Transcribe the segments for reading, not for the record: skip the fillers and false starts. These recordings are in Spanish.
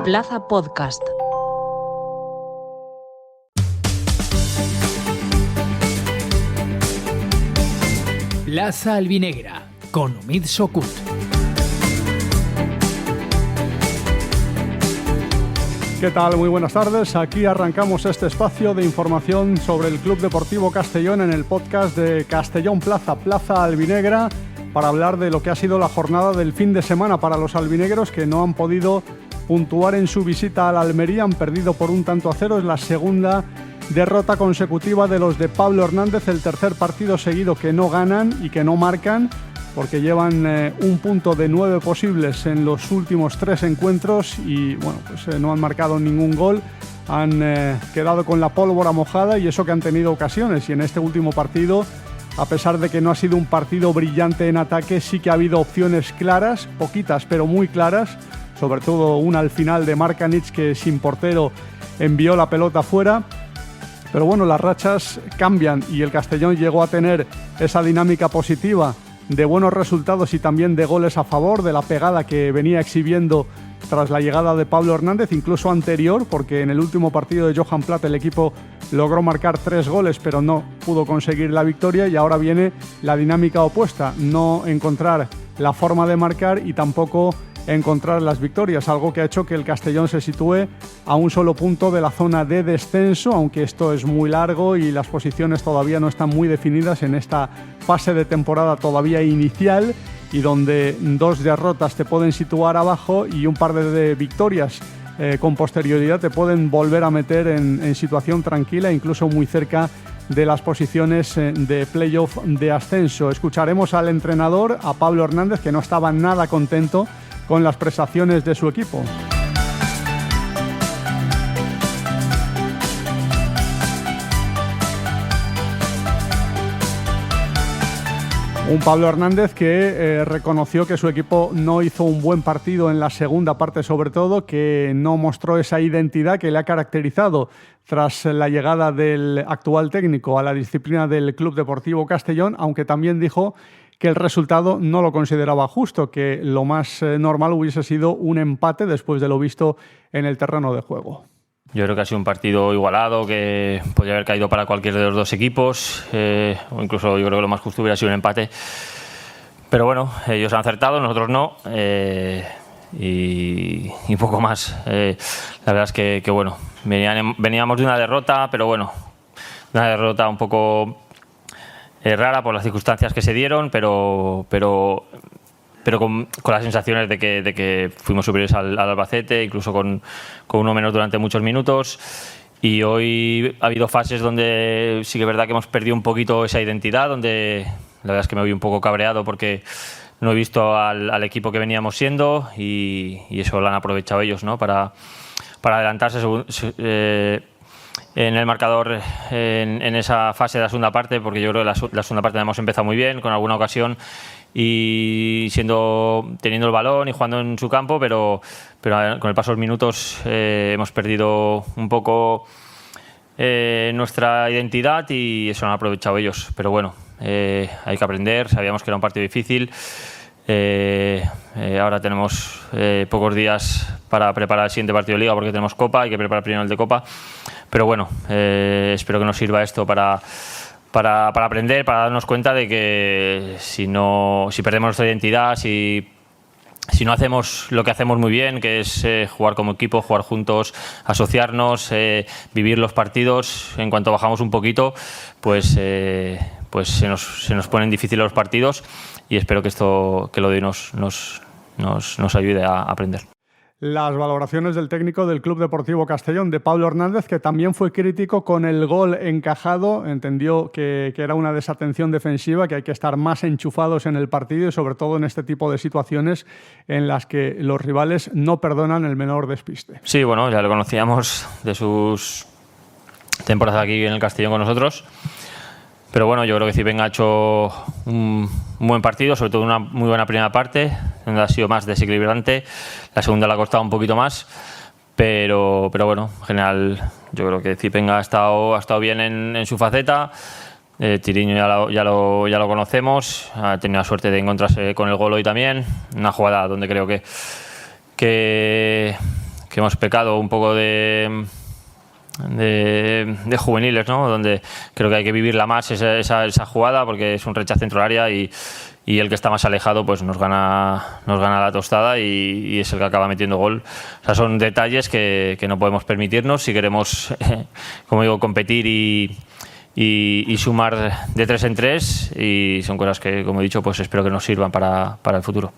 Plaza Podcast. Plaza Albinegra, con Omid Sokut. ¿Qué tal? Muy buenas tardes. Aquí arrancamos este espacio de información sobre el Club Deportivo Castellón en el podcast de Castellón Plaza, Plaza Albinegra, para hablar de lo que ha sido la jornada del fin de semana para los albinegros, que no han podido puntuar en su visita a la Almería. Han perdido por 1-0. Es la segunda derrota consecutiva de los de Pablo Hernández, el tercer partido seguido que no ganan y que no marcan, porque llevan un punto de 9 posibles en los últimos 3 encuentros y bueno, pues no han marcado ningún gol. Han quedado con la pólvora mojada, y eso que han tenido ocasiones, y en este último partido, a pesar de que no ha sido un partido brillante en ataque, sí que ha habido opciones claras, poquitas pero muy claras, sobre todo una al final de Markanich, que sin portero envió la pelota fuera. Pero bueno, las rachas cambian y el Castellón llegó a tener esa dinámica positiva de buenos resultados y también de goles a favor, de la pegada que venía exhibiendo tras la llegada de Pablo Hernández, incluso anterior, porque en el último partido de Johan Plat el equipo logró marcar 3 goles, pero no pudo conseguir la victoria, y ahora viene la dinámica opuesta: no encontrar la forma de marcar y tampoco encontrar las victorias, algo que ha hecho que el Castellón se sitúe a un solo punto de la zona de descenso, aunque esto es muy largo y las posiciones todavía no están muy definidas en esta fase de temporada todavía inicial, y donde 2 derrotas te pueden situar abajo y un par de victorias con posterioridad te pueden volver a meter en situación tranquila, incluso muy cerca de las posiciones de playoff de ascenso. Escucharemos al entrenador, a Pablo Hernández, que no estaba nada contento con las prestaciones de su equipo. Un Pablo Hernández que reconoció que su equipo no hizo un buen partido en la segunda parte, sobre todo, que no mostró esa identidad que le ha caracterizado tras la llegada del actual técnico a la disciplina del Club Deportivo Castellón, aunque también dijo que el resultado no lo consideraba justo, que lo más normal hubiese sido un empate después de lo visto en el terreno de juego. Yo creo que ha sido un partido igualado, que podría haber caído para cualquiera de los dos equipos, o incluso yo creo que lo más justo hubiera sido un empate. Pero bueno, ellos han acertado, nosotros no, y poco más. La verdad es que bueno, veníamos de una derrota, pero bueno, una derrota un poco rara por las circunstancias que se dieron, pero con las sensaciones de que fuimos superiores al Albacete, incluso con uno menos durante muchos minutos. Y hoy ha habido fases donde sí que es verdad que hemos perdido un poquito esa identidad, donde la verdad es que me voy un poco cabreado porque no he visto al equipo que veníamos siendo, y eso lo han aprovechado ellos, ¿no? para adelantarse en el marcador en esa fase de la segunda parte, porque yo creo que la segunda parte hemos empezado muy bien, con alguna ocasión, y teniendo el balón y jugando en su campo, pero con el paso de los minutos hemos perdido un poco nuestra identidad, y eso lo han aprovechado ellos. Pero bueno, hay que aprender. Sabíamos que era un partido difícil. Ahora tenemos pocos días para preparar el siguiente partido de Liga, porque tenemos Copa, hay que preparar primero el de Copa. Pero bueno, espero que nos sirva esto para aprender, para darnos cuenta de que si perdemos nuestra identidad, si no hacemos lo que hacemos muy bien, que es jugar como equipo, jugar juntos, asociarnos, vivir los partidos, en cuanto bajamos un poquito, pues se nos ponen difíciles los partidos, y espero que lo de hoy nos ayude a aprender. Las valoraciones del técnico del Club Deportivo Castellón, de Pablo Hernández, que también fue crítico con el gol encajado. Entendió que era una desatención defensiva, que hay que estar más enchufados en el partido, y sobre todo en este tipo de situaciones en las que los rivales no perdonan el menor despiste. Sí, bueno, ya lo conocíamos de sus temporadas aquí en el Castellón con nosotros. Pero bueno, yo creo que Zipenga ha hecho un buen partido, sobre todo una muy buena primera parte, donde ha sido más desequilibrante. La segunda le ha costado un poquito más, pero bueno, en general yo creo que Zipenga ha estado bien en su faceta. Tiriño ya lo conocemos, ha tenido la suerte de encontrarse con el gol hoy también. Una jugada donde creo que hemos pecado un poco de juveniles, ¿no? Donde creo que hay que vivirla más esa jugada, porque es un rechazo dentro del área y el que está más alejado pues nos gana la tostada y es el que acaba metiendo gol. O sea, son detalles que no podemos permitirnos si queremos, como digo, competir y sumar de 3 en 3, y son cosas que, como he dicho, pues espero que nos sirvan para el futuro.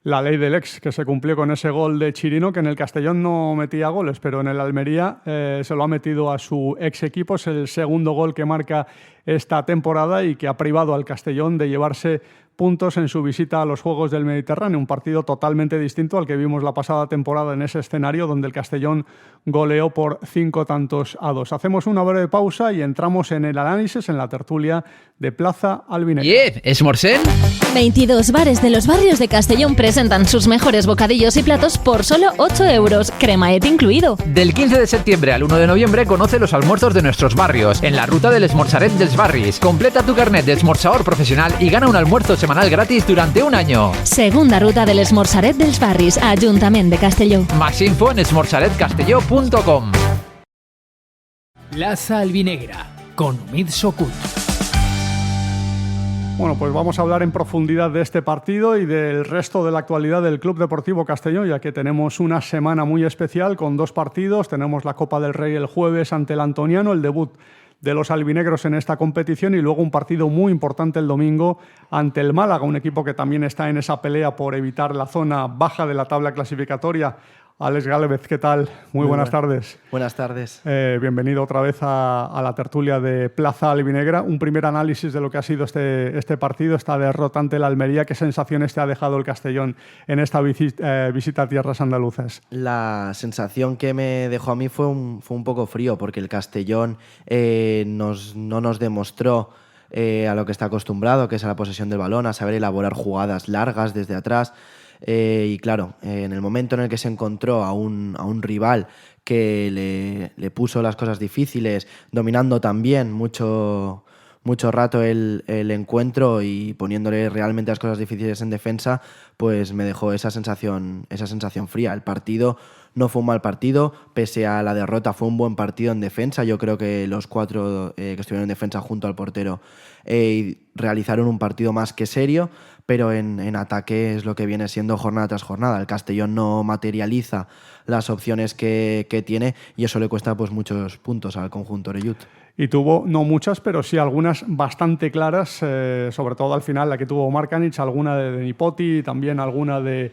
La ley del ex, que se cumplió con ese gol de Chirino, que en el Castellón no metía goles, pero en el Almería se lo ha metido a su ex equipo. Es el segundo gol que marca esta temporada y que ha privado al Castellón de llevarse puntos en su visita a los Juegos del Mediterráneo. Un partido totalmente distinto al que vimos la pasada temporada en ese escenario, donde el Castellón goleó por 5-2. Hacemos una breve pausa y entramos en el análisis, en la tertulia de Plaza Albinegra. ¿Esmorzén? 22 bares de los barrios de Castellón presentan sus mejores bocadillos y platos por solo 8 euros, cremaet incluido. Del 15 de septiembre al 1 de noviembre conoce los almuerzos de nuestros barrios en la ruta del Esmorzaret dels Barris. Completa tu carnet de esmorzador profesional y gana un almuerzo semanal gratis durante un año. Segunda ruta del Esmorzaret dels Barris, Ayuntamiento de Castelló. Más info en esmorzaretcastelló.com. Plaza Albinegra, con Omid Sokut. Bueno, pues vamos a hablar en profundidad de este partido y del resto de la actualidad del Club Deportivo Castellón, ya que tenemos una semana muy especial con 2 partidos. Tenemos la Copa del Rey el jueves ante el Antoniano, el debut de los albinegros en esta competición, y luego un partido muy importante el domingo ante el Málaga, un equipo que también está en esa pelea por evitar la zona baja de la tabla clasificatoria. Alex Gálvez, ¿qué tal? Muy buenas tardes. Buenas tardes. Bienvenido otra vez a la tertulia de Plaza Albinegra. Un primer análisis de lo que ha sido este partido, esta derrota ante el Almería. ¿Qué sensaciones te ha dejado el Castellón en esta visita a tierras andaluzas? La sensación que me dejó a mí fue un poco frío, porque el Castellón no nos demostró a lo que está acostumbrado, que es a la posesión del balón, a saber elaborar jugadas largas desde atrás. Y claro, en el momento en el que se encontró a un rival que le puso las cosas difíciles, dominando también mucho rato el encuentro y poniéndole realmente las cosas difíciles en defensa, pues me dejó esa sensación fría. El partido no fue un mal partido, pese a la derrota fue un buen partido en defensa. Yo creo que los 4 que estuvieron en defensa junto al portero realizaron un partido más que serio, pero en ataque es lo que viene siendo jornada tras jornada. El Castellón no materializa las opciones que tiene y eso le cuesta pues muchos puntos al conjunto orellut. Y tuvo, no muchas, pero sí algunas bastante claras, sobre todo al final la que tuvo Markanich, alguna de Nipoti y también alguna de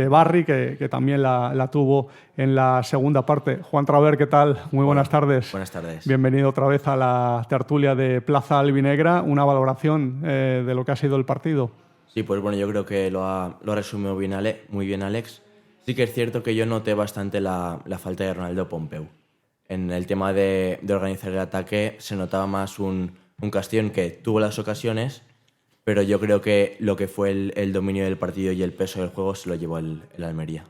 Barry, que también la tuvo en la segunda parte. Juan Traver, ¿qué tal? Muy buenas tardes. Buenas tardes. Bienvenido otra vez a la tertulia de Plaza Albinegra. Una valoración de lo que ha sido el partido. Sí, pues bueno, yo creo que lo ha resumido muy bien Alex. Sí que es cierto que yo noté bastante la falta de Ronaldo Pompeu. En el tema de organizar el ataque se notaba más un Castellón que tuvo las ocasiones, pero yo creo que lo que fue el dominio del partido y el peso del juego se lo llevó el Almería.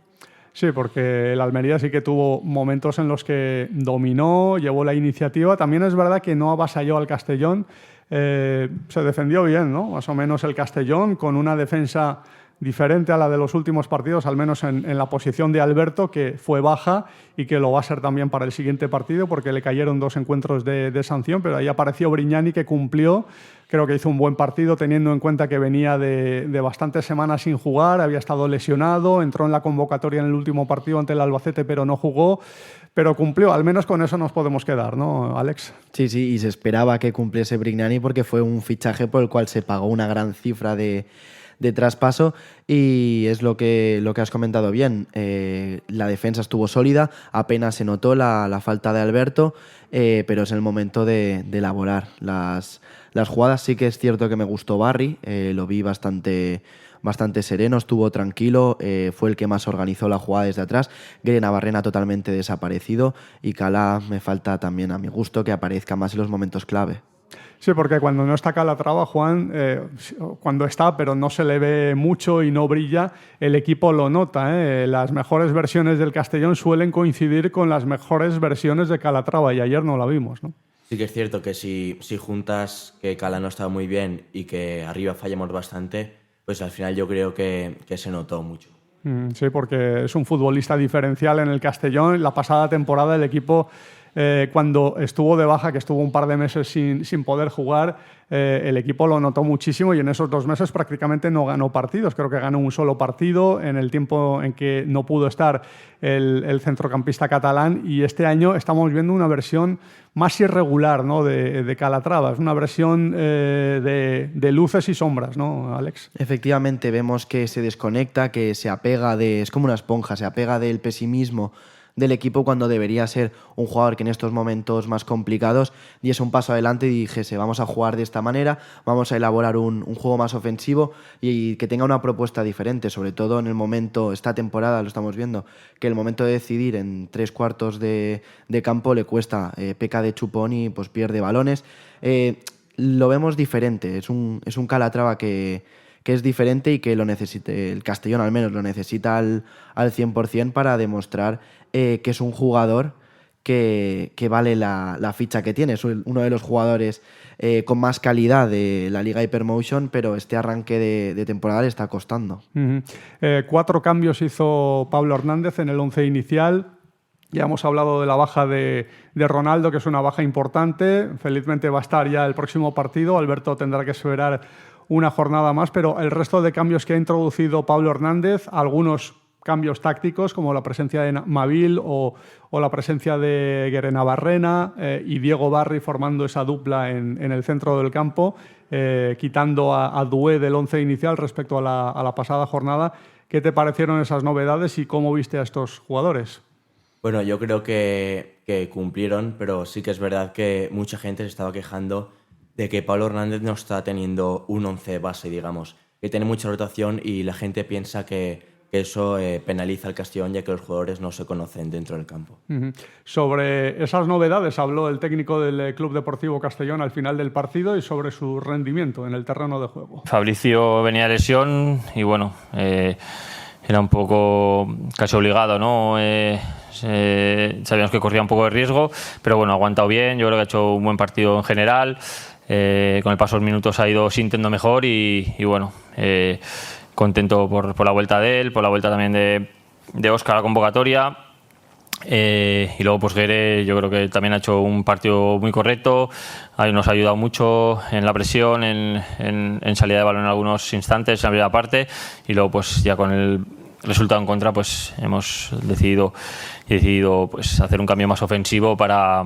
Sí, porque el Almería sí que tuvo momentos en los que dominó, llevó la iniciativa. También es verdad que no avasalló al Castellón. Se defendió bien, ¿no? Más o menos el Castellón, con una defensa diferente a la de los últimos partidos, al menos en la posición de Alberto, que fue baja y que lo va a ser también para el siguiente partido, porque le cayeron 2 encuentros de sanción, pero ahí apareció Brignani, que cumplió. Creo que hizo un buen partido, teniendo en cuenta que venía de bastantes semanas sin jugar, había estado lesionado, entró en la convocatoria en el último partido ante el Albacete, pero no jugó, pero cumplió. Al menos con eso nos podemos quedar, ¿no, Alex? Sí, y se esperaba que cumpliese Brignani porque fue un fichaje por el cual se pagó una gran cifra de traspaso, y es lo que has comentado bien. La defensa estuvo sólida, apenas se notó la falta de Alberto, pero es el momento de elaborar las jugadas. Sí que es cierto que me gustó Barry, lo vi bastante sereno, estuvo tranquilo, fue el que más organizó la jugada desde atrás. Grena Barrena totalmente desaparecido, y Cala me falta también, a mi gusto, que aparezca más en los momentos clave. Sí, porque cuando no está Calatrava, Juan, cuando está, pero no se le ve mucho y no brilla, el equipo lo nota. Las mejores versiones del Castellón suelen coincidir con las mejores versiones de Calatrava, y ayer no la vimos, ¿no? Sí que es cierto que si juntas que Cala no estaba muy bien y que arriba fallamos bastante, pues al final yo creo que se notó mucho. Sí, porque es un futbolista diferencial en el Castellón. La pasada temporada el equipo, cuando estuvo de baja, que estuvo un par de meses sin poder jugar, el equipo lo notó muchísimo y en esos 2 meses prácticamente no ganó partidos. Creo que ganó un solo partido en el tiempo en que no pudo estar el centrocampista catalán, y este año estamos viendo una versión más irregular, ¿no?, de Calatrava. Es una versión de luces y sombras, ¿no, Alex? Efectivamente, vemos que se desconecta, que se apega es como una esponja, se apega del pesimismo del equipo cuando debería ser un jugador que en estos momentos más complicados diese un paso adelante y dijese: vamos a jugar de esta manera, vamos a elaborar un juego más ofensivo y que tenga una propuesta diferente, sobre todo en el momento, esta temporada lo estamos viendo, que el momento de decidir en 3/4 de campo le cuesta, peca de chupón y pues pierde balones. Lo vemos diferente, es un Calatrava que es diferente y que lo necesite, el Castellón al menos lo necesita al 100% para demostrar que es un jugador que vale la ficha que tiene. Es uno de los jugadores con más calidad de la Liga Hypermotion, pero este arranque de temporada le está costando. 4 cambios hizo Pablo Hernández en el 11 inicial. Ya hemos hablado de la baja de Ronaldo, que es una baja importante. Felizmente va a estar ya el próximo partido. Alberto tendrá que esperar una jornada más, pero el resto de cambios que ha introducido Pablo Hernández, algunos cambios tácticos como la presencia de Mavil o la presencia de Guerena-Barrena y Diego Barry formando esa dupla en el centro del campo, quitando a Doué del 11 inicial respecto a la pasada jornada. ¿Qué te parecieron esas novedades y cómo viste a estos jugadores? Bueno, yo creo que cumplieron, pero sí que es verdad que mucha gente se estaba quejando de que Pablo Hernández no está teniendo un 11 base, digamos, que tiene mucha rotación y la gente piensa que eso penaliza al Castellón, ya que los jugadores no se conocen dentro del campo. Sobre esas novedades habló el técnico del Club Deportivo Castellón al final del partido y sobre su rendimiento en el terreno de juego. Fabricio venía de lesión y bueno, era un poco casi obligado, ¿no? Sabíamos que corría un poco de riesgo, pero bueno, ha aguantado bien. Yo creo que ha hecho un buen partido en general. Con el paso de los minutos ha ido sintiendo mejor y bueno, contento por la vuelta de él, por la vuelta también de Óscar a la convocatoria. Y luego pues Guerre, yo creo que también ha hecho un partido muy correcto, nos ha ayudado mucho en la presión, en salida de balón en algunos instantes, en la primera parte, y luego pues ya con el resultado en contra pues hemos decidido pues hacer un cambio más ofensivo para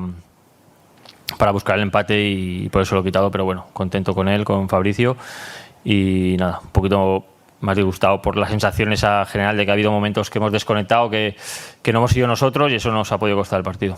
buscar el empate y por eso lo he quitado, pero bueno, contento con él, con Fabricio, y nada, un poquito más disgustado por la sensación esa general de que ha habido momentos que hemos desconectado, que no hemos sido nosotros, y eso nos ha podido costar el partido.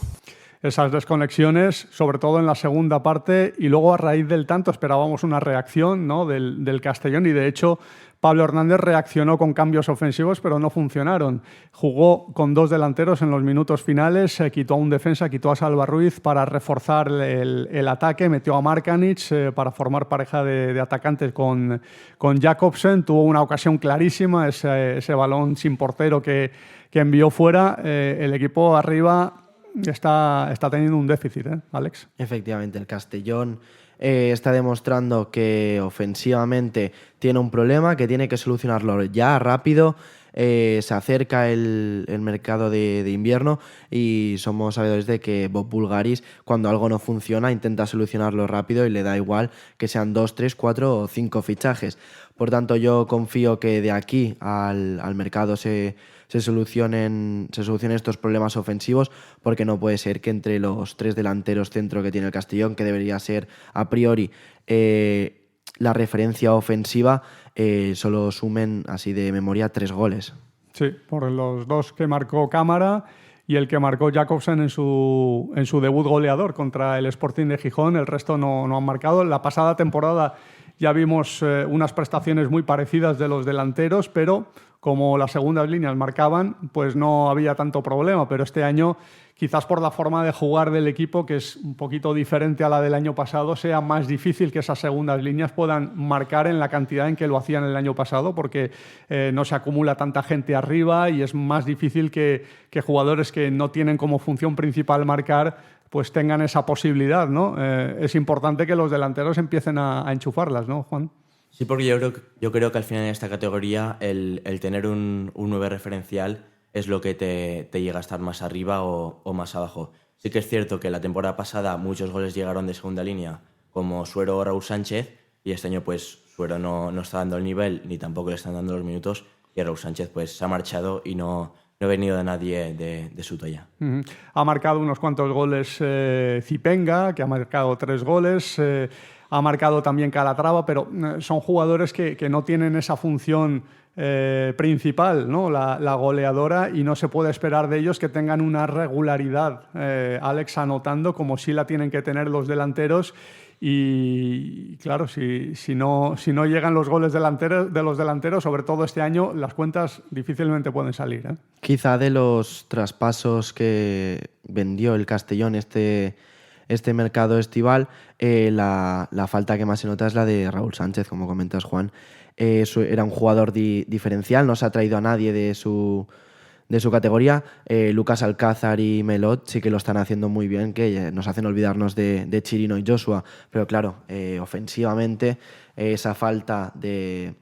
Esas desconexiones, sobre todo en la segunda parte, y luego a raíz del tanto esperábamos una reacción, ¿no?, del Castellón, y de hecho Pablo Hernández reaccionó con cambios ofensivos, pero no funcionaron. Jugó con 2 delanteros en los minutos finales, quitó a un defensa, quitó a Salva Ruiz para reforzar el ataque, metió a Markanich para formar pareja de atacantes con Jakobsen. Tuvo una ocasión clarísima, ese balón sin portero que envió fuera. El equipo arriba está teniendo un déficit, Alex. Efectivamente, el Castellón está demostrando que ofensivamente tiene un problema, que tiene que solucionarlo ya rápido. Se acerca el mercado de invierno y somos sabedores de que Bob Bulgaris, cuando algo no funciona, intenta solucionarlo rápido y le da igual que sean 2, 3, 4 o 5 fichajes. Por tanto, yo confío que de aquí al mercado se solucionen estos problemas ofensivos, porque no puede ser que entre los 3 delanteros centro que tiene el Castellón, que debería ser a priori la referencia ofensiva, solo sumen así de memoria 3 goles. Sí, por los 2 que marcó Cámara y el que marcó Jakobsen en su debut goleador contra el Sporting de Gijón. El resto no han marcado. La pasada temporada ya vimos unas prestaciones muy parecidas de los delanteros, pero como las segundas líneas marcaban, pues no había tanto problema. Pero este año, quizás por la forma de jugar del equipo, que es un poquito diferente a la del año pasado, sea más difícil que esas segundas líneas puedan marcar en la cantidad en que lo hacían el año pasado, porque no se acumula tanta gente arriba y es más difícil que jugadores que no tienen como función principal marcar pues tengan esa posibilidad, ¿no? Es importante que los delanteros empiecen a enchufarlas, ¿no, Juan? Sí, porque yo creo que al final en esta categoría el tener un 9 referencial es lo que te llega a estar más arriba o más abajo. Sí que es cierto que la temporada pasada muchos goles llegaron de segunda línea, como Suero o Raúl Sánchez, y este año pues Suero no está dando el nivel ni tampoco le están dando los minutos, y Raúl Sánchez pues se ha marchado y no ha venido de nadie de su talla. Ha marcado unos cuantos goles Zipenga, que ha marcado 3 goles, ha marcado también Calatrava, pero son jugadores que no tienen esa función principal, ¿no? La goleadora, y no se puede esperar de ellos que tengan una regularidad, Alex, anotando como sí la tienen que tener los delanteros. Y claro, si no llegan los goles de los delanteros, sobre todo este año, las cuentas difícilmente pueden salir, ¿eh? Quizá de los traspasos que vendió el Castellón este mercado estival, la falta que más se nota es la de Raúl Sánchez, como comentas, Juan. Era un jugador diferencial, no se ha traído a nadie de su categoría. Lucas Alcázar y Melot sí que lo están haciendo muy bien, que nos hacen olvidarnos de Chirino y Joshua, pero claro, ofensivamente esa falta de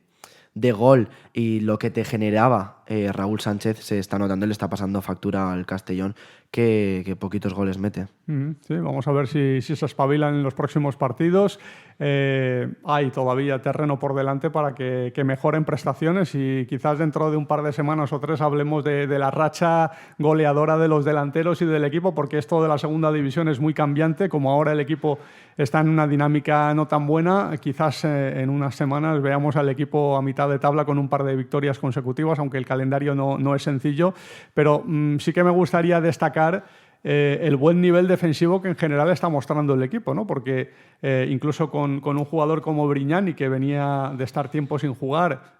gol y lo que te generaba Raúl Sánchez se está notando, le está pasando factura al Castellón, que poquitos goles mete. Sí, vamos a ver si se espabilan en los próximos partidos. Hay todavía terreno por delante para que mejoren prestaciones, y quizás dentro de un par de semanas o 3 hablemos de la racha goleadora de los delanteros y del equipo, porque esto de la segunda división es muy cambiante. Como ahora el equipo está en una dinámica no tan buena, quizás en unas semanas veamos al equipo a mitad de tabla con un par de victorias consecutivas, aunque el calendario no es sencillo. Pero sí que me gustaría destacar el buen nivel defensivo que en general está mostrando el equipo, ¿no? Porque incluso con un jugador como Brignani, que venía de estar tiempo sin jugar,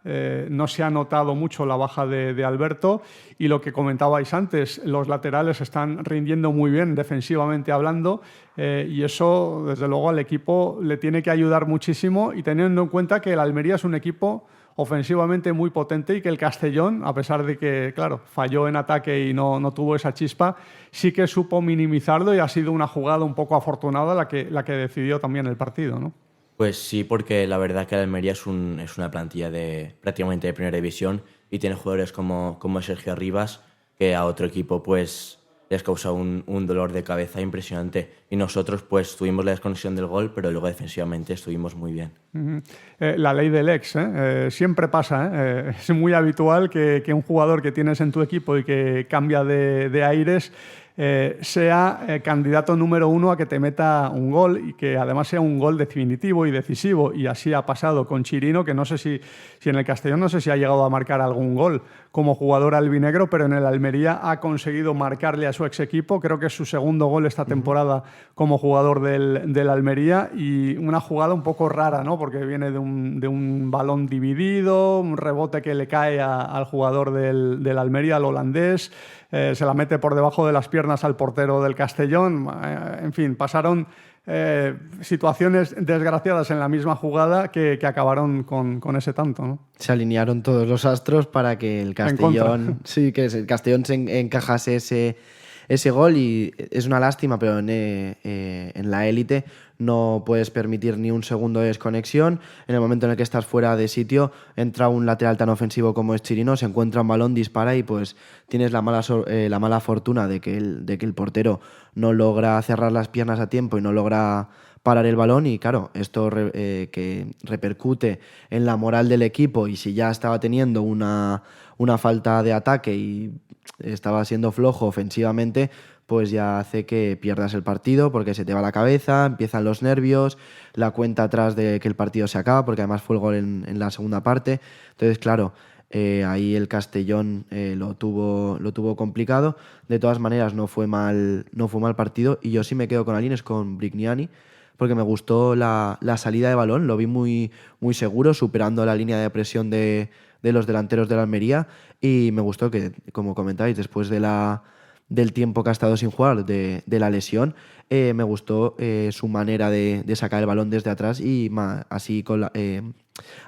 no se ha notado mucho la baja de Alberto, y lo que comentabais antes, los laterales están rindiendo muy bien defensivamente hablando, y eso desde luego al equipo le tiene que ayudar muchísimo, y teniendo en cuenta que el Almería es un equipo ofensivamente muy potente, y que el Castellón, a pesar de que, claro, falló en ataque y no tuvo esa chispa, sí que supo minimizarlo, y ha sido una jugada un poco afortunada la que decidió también el partido, ¿no? Pues sí, porque la verdad que el Almería es una plantilla prácticamente de primera división, y tiene jugadores como Sergio Rivas, que a otro equipo pues les causa un dolor de cabeza impresionante. Y nosotros pues tuvimos la desconexión del gol, pero luego defensivamente estuvimos muy bien. La ley del ex, siempre pasa. Es muy habitual que un jugador que tienes en tu equipo y que cambia de aires sea candidato número 1 a que te meta un gol, y que además sea un gol definitivo y decisivo. Y así ha pasado con Chirino, que no sé si en el Castellón no sé si ha llegado a marcar algún gol como jugador albinegro, pero en el Almería ha conseguido marcarle a su ex equipo. Creo que es su segundo gol esta temporada como jugador del Almería, y una jugada un poco rara, ¿no? Porque viene de un balón dividido, un rebote que le cae al jugador del Almería, al holandés, se la mete por debajo de las piernas al portero del Castellón. En fin, pasaron situaciones desgraciadas en la misma jugada que acabaron con ese tanto, ¿no? Se alinearon todos los astros para que el Castellón, el Castellón se encajase ese gol, y es una lástima, pero en la élite no puedes permitir ni un segundo de desconexión. En el momento en el que estás fuera de sitio, entra un lateral tan ofensivo como es Chirino, se encuentra un balón, dispara, y pues tienes la mala fortuna de que el portero no logra cerrar las piernas a tiempo y no logra parar el balón, y claro, esto que repercute en la moral del equipo, y si ya estaba teniendo una falta de ataque y estaba siendo flojo ofensivamente, pues ya hace que pierdas el partido, porque se te va la cabeza, empiezan los nervios, la cuenta atrás de que el partido se acaba, porque además fue el gol en la segunda parte. Entonces, claro, ahí el Castellón lo tuvo complicado. De todas maneras, no fue mal partido, y yo sí me quedo con Alines, con Brignani, porque me gustó la salida de balón, lo vi muy, muy seguro, superando la línea de presión de los delanteros de la Almería, y me gustó que, como comentáis, después del tiempo que ha estado sin jugar, de la lesión, me gustó su manera de sacar el balón desde atrás, y así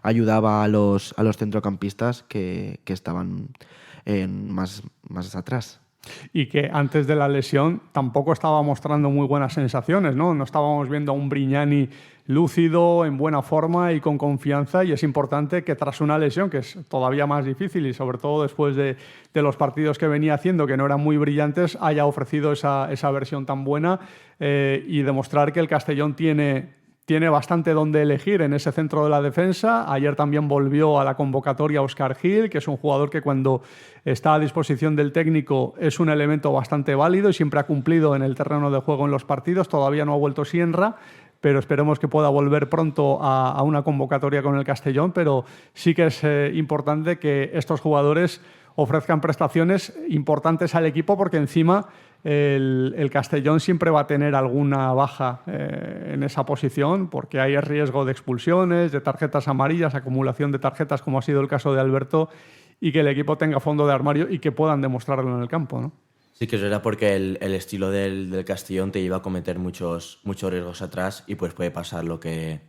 ayudaba a los centrocampistas que estaban más atrás. Y que antes de la lesión tampoco estaba mostrando muy buenas sensaciones, ¿no? No estábamos viendo a un Brignani lúcido, en buena forma y con confianza, y es importante que tras una lesión, que es todavía más difícil y sobre todo después de los partidos que venía haciendo, que no eran muy brillantes, haya ofrecido esa versión tan buena y demostrar que el Castellón tiene bastante donde elegir en ese centro de la defensa. Ayer también volvió a la convocatoria Óscar Gil, que es un jugador que cuando está a disposición del técnico es un elemento bastante válido y siempre ha cumplido en el terreno de juego en los partidos. Todavía no ha vuelto Sienra, pero esperemos que pueda volver pronto a una convocatoria con el Castellón. Pero sí que es importante que estos jugadores ofrezcan prestaciones importantes al equipo, porque encima el Castellón siempre va a tener alguna baja en esa posición, porque hay riesgo de expulsiones, de tarjetas amarillas, acumulación de tarjetas, como ha sido el caso de Alberto, y que el equipo tenga fondo de armario y que puedan demostrarlo en el campo, ¿no? Sí que es verdad, porque el estilo del Castellón te lleva a cometer muchos riesgos atrás, y pues puede pasar lo que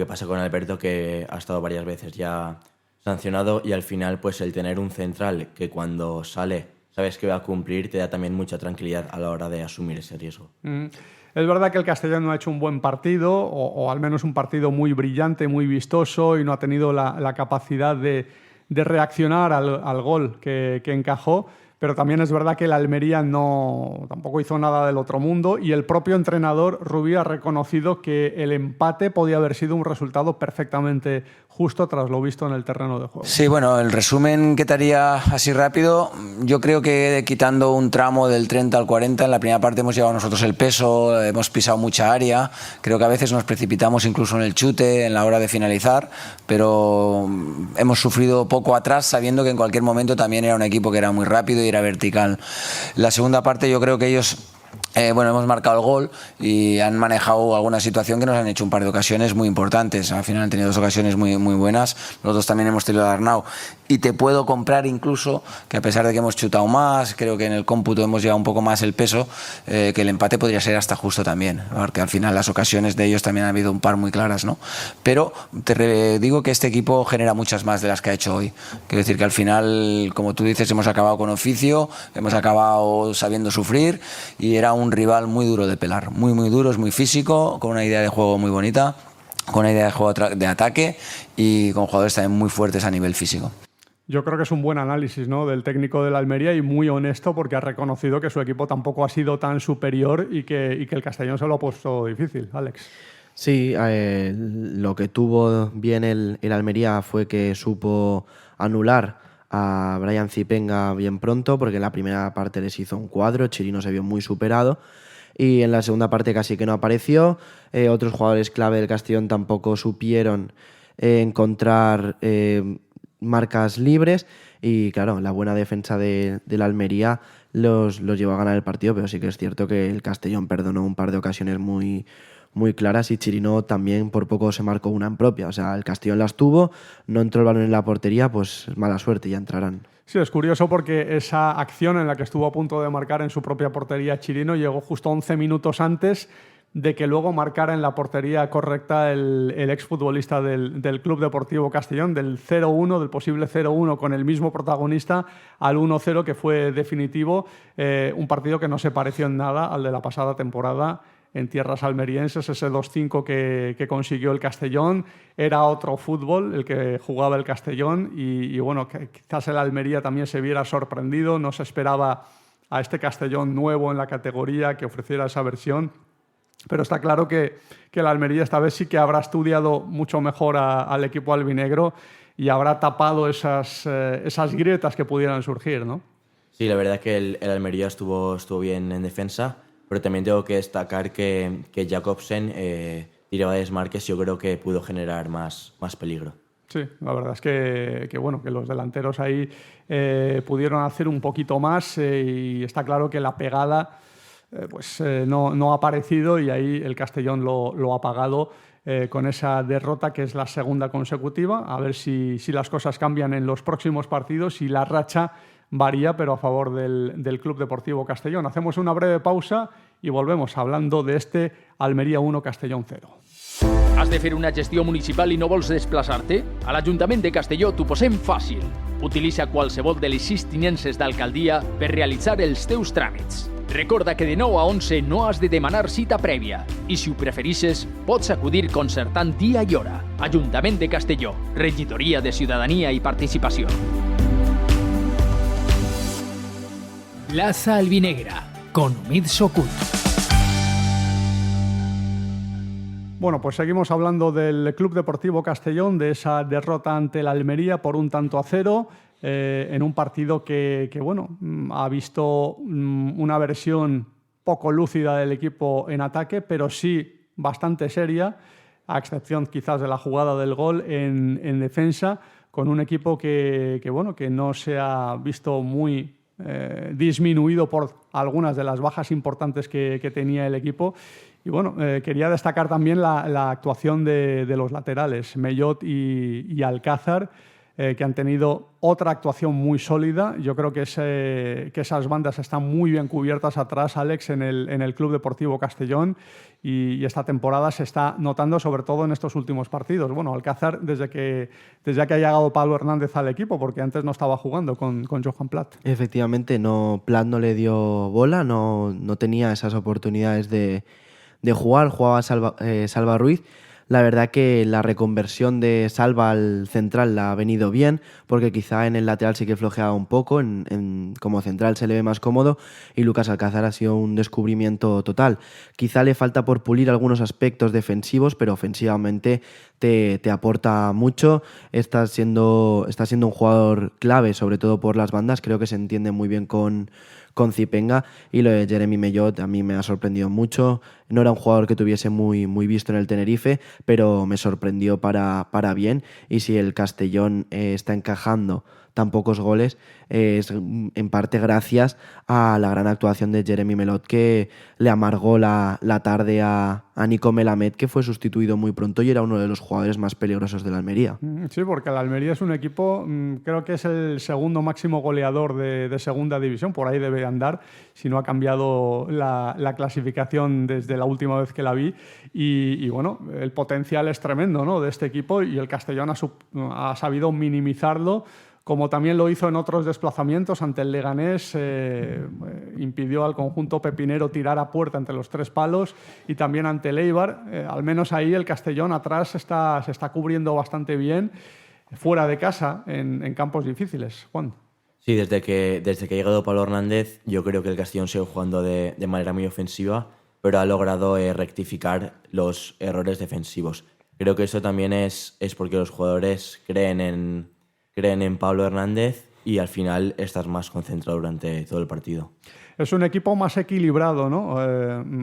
pasa con Alberto, que ha estado varias veces ya sancionado, y al final pues el tener un central que cuando sale sabes que va a cumplir te da también mucha tranquilidad a la hora de asumir ese riesgo. Es verdad que el Castellón no ha hecho un buen partido, o al menos un partido muy brillante, muy vistoso, y no ha tenido la capacidad de reaccionar al gol que encajó. Pero también es verdad que el Almería tampoco hizo nada del otro mundo, y el propio entrenador Rubí ha reconocido que el empate podía haber sido un resultado perfectamente justo tras lo visto en el terreno de juego. Sí, bueno, el resumen que te haría así rápido, yo creo que quitando un tramo del 30 al 40, en la primera parte hemos llevado nosotros el peso, hemos pisado mucha área, creo que a veces nos precipitamos incluso en el chute, en la hora de finalizar, pero hemos sufrido poco atrás, sabiendo que en cualquier momento también era un equipo que era muy rápido y era vertical. La segunda parte yo creo que ellos... hemos marcado el gol y han manejado alguna situación que nos han hecho un par de ocasiones muy importantes. Al final han tenido 2 ocasiones muy, muy buenas. Nosotros también hemos tenido a Arnau. Y te puedo comprar incluso que, a pesar de que hemos chutado más, creo que en el cómputo hemos llevado un poco más el peso, que el empate podría ser hasta justo también. Porque al final las ocasiones de ellos también ha habido un par muy claras, ¿no? Pero te digo que este equipo genera muchas más de las que ha hecho hoy. Quiero decir que al final, como tú dices, hemos acabado con oficio, hemos acabado sabiendo sufrir, y era un rival muy duro de pelar, muy muy duro, es muy físico, con una idea de juego muy bonita, con una idea de juego de ataque y con jugadores también muy fuertes a nivel físico. Yo creo que es un buen análisis, ¿no?, del técnico del Almería, y muy honesto, porque ha reconocido que su equipo tampoco ha sido tan superior y que el Castellón se lo ha puesto difícil. Alex. Sí, lo que tuvo bien el Almería fue que supo anular a Brian Zipenga bien pronto, porque en la primera parte les hizo un cuadro, Chirino se vio muy superado, y en la segunda parte casi que no apareció. Otros jugadores clave del Castellón tampoco supieron encontrar marcas libres, y claro, la buena defensa de la Almería los llevó a ganar el partido. Pero sí que es cierto que el Castellón perdonó un par de ocasiones muy claras, y Chirino también por poco se marcó una en propia. O sea, el Castellón las tuvo, no entró el balón en la portería, pues mala suerte, ya entrarán. Sí, es curioso porque esa acción en la que estuvo a punto de marcar en su propia portería Chirino llegó justo 11 minutos antes de que luego marcara en la portería correcta el exfutbolista del Club Deportivo Castellón, del 0-1, del posible 0-1 con el mismo protagonista, al 1-0 que fue definitivo. Un partido que no se pareció en nada al de la pasada temporada en tierras almerienses. Ese 2-5 que consiguió el Castellón era otro fútbol el que jugaba el Castellón, y bueno, que quizás el Almería también se viera sorprendido. No se esperaba a este Castellón nuevo en la categoría que ofreciera esa versión. Pero está claro que el Almería esta vez sí que habrá estudiado mucho mejor al equipo albinegro y habrá tapado esas grietas que pudieran surgir, ¿no? Sí, la verdad que el Almería estuvo bien en defensa, pero también tengo que destacar que Jacobsen tiraba de desmarques, y yo creo que pudo generar más peligro. Sí, la verdad es que bueno, que los delanteros ahí pudieron hacer un poquito más, y está claro que la pegada no ha aparecido, y ahí el Castellón lo ha pagado con esa derrota, que es la segunda consecutiva. A ver si las cosas cambian en los próximos partidos y la racha varía, pero a favor del Club Deportivo Castellón. Hacemos una breve pausa y volvemos hablando de este Almería 1, Castellón 0. Has de fer una gestió municipal i no vols desplaçar-te? A l'Ajuntament de Castelló t'ho posem fàcil. Utilitza qualsevol de les 6 tinences d'alcaldia per realitzar els teus tràmits. Recorda que de 9 a 11 no has de demanar cita prèvia i si ho preferisses pots acudir concertant dia i hora. Ajuntament de Castelló, Regidoria de Ciutadania i Participació. Plaza Albinegra, con Umid Sokut. Bueno, pues seguimos hablando del Club Deportivo Castellón, de esa derrota ante el Almería por 1-0, en un partido que bueno, ha visto una versión poco lúcida del equipo en ataque, pero sí bastante seria, a excepción quizás de la jugada del gol en defensa, con un equipo que no se ha visto muy disminuido por algunas de las bajas importantes que tenía el equipo. Y bueno, quería destacar también la actuación de los laterales, Mellot y Alcázar, que han tenido otra actuación muy sólida. Yo creo que esas bandas están muy bien cubiertas atrás, Alex, en el Club Deportivo Castellón, y esta temporada se está notando sobre todo en estos últimos partidos. Bueno, Alcázar desde que ha llegado Pablo Hernández al equipo, porque antes no estaba jugando con Johan Plat. Efectivamente, Plat no le dio bola, no tenía esas oportunidades de jugar, jugaba Salva Ruiz. La verdad que la reconversión de Salva al central la ha venido bien, porque quizá en el lateral sí que flojeaba un poco, como central se le ve más cómodo, y Lucas Alcázar ha sido un descubrimiento total. Quizá le falta por pulir algunos aspectos defensivos, pero ofensivamente te aporta mucho. Está siendo un jugador clave, sobre todo por las bandas. Creo que se entiende muy bien con Zipenga, y lo de Jeremy Mellot a mí me ha sorprendido mucho. No era un jugador que tuviese muy visto en el Tenerife, pero me sorprendió para bien, y si el Castellón está encajando tan pocos goles es en parte gracias a la gran actuación de Jeremy Mellot, que le amargó la tarde a Nico Melamed, que fue sustituido muy pronto y era uno de los jugadores más peligrosos de la Almería. Sí, porque el Almería es un equipo, creo que es el segundo máximo goleador de segunda división, por ahí debe andar, si no ha cambiado la clasificación desde la última vez que la vi, y bueno, el potencial es tremendo, ¿no?, de este equipo, y el Castellón ha sabido minimizarlo, como también lo hizo en otros desplazamientos ante el Leganés. Impidió al conjunto pepinero tirar a puerta entre los 3 palos, y también ante el Eibar. Al menos ahí el Castellón atrás se está cubriendo bastante bien, fuera de casa, en campos difíciles. Juan. Sí, desde que ha llegado Pablo Hernández, yo creo que el Castellón sigue jugando de manera muy ofensiva, pero ha logrado rectificar los errores defensivos. Creo que eso también es porque los jugadores creen en Pablo Hernández, y al final estás más concentrado durante todo el partido. Es un equipo más equilibrado, ¿no?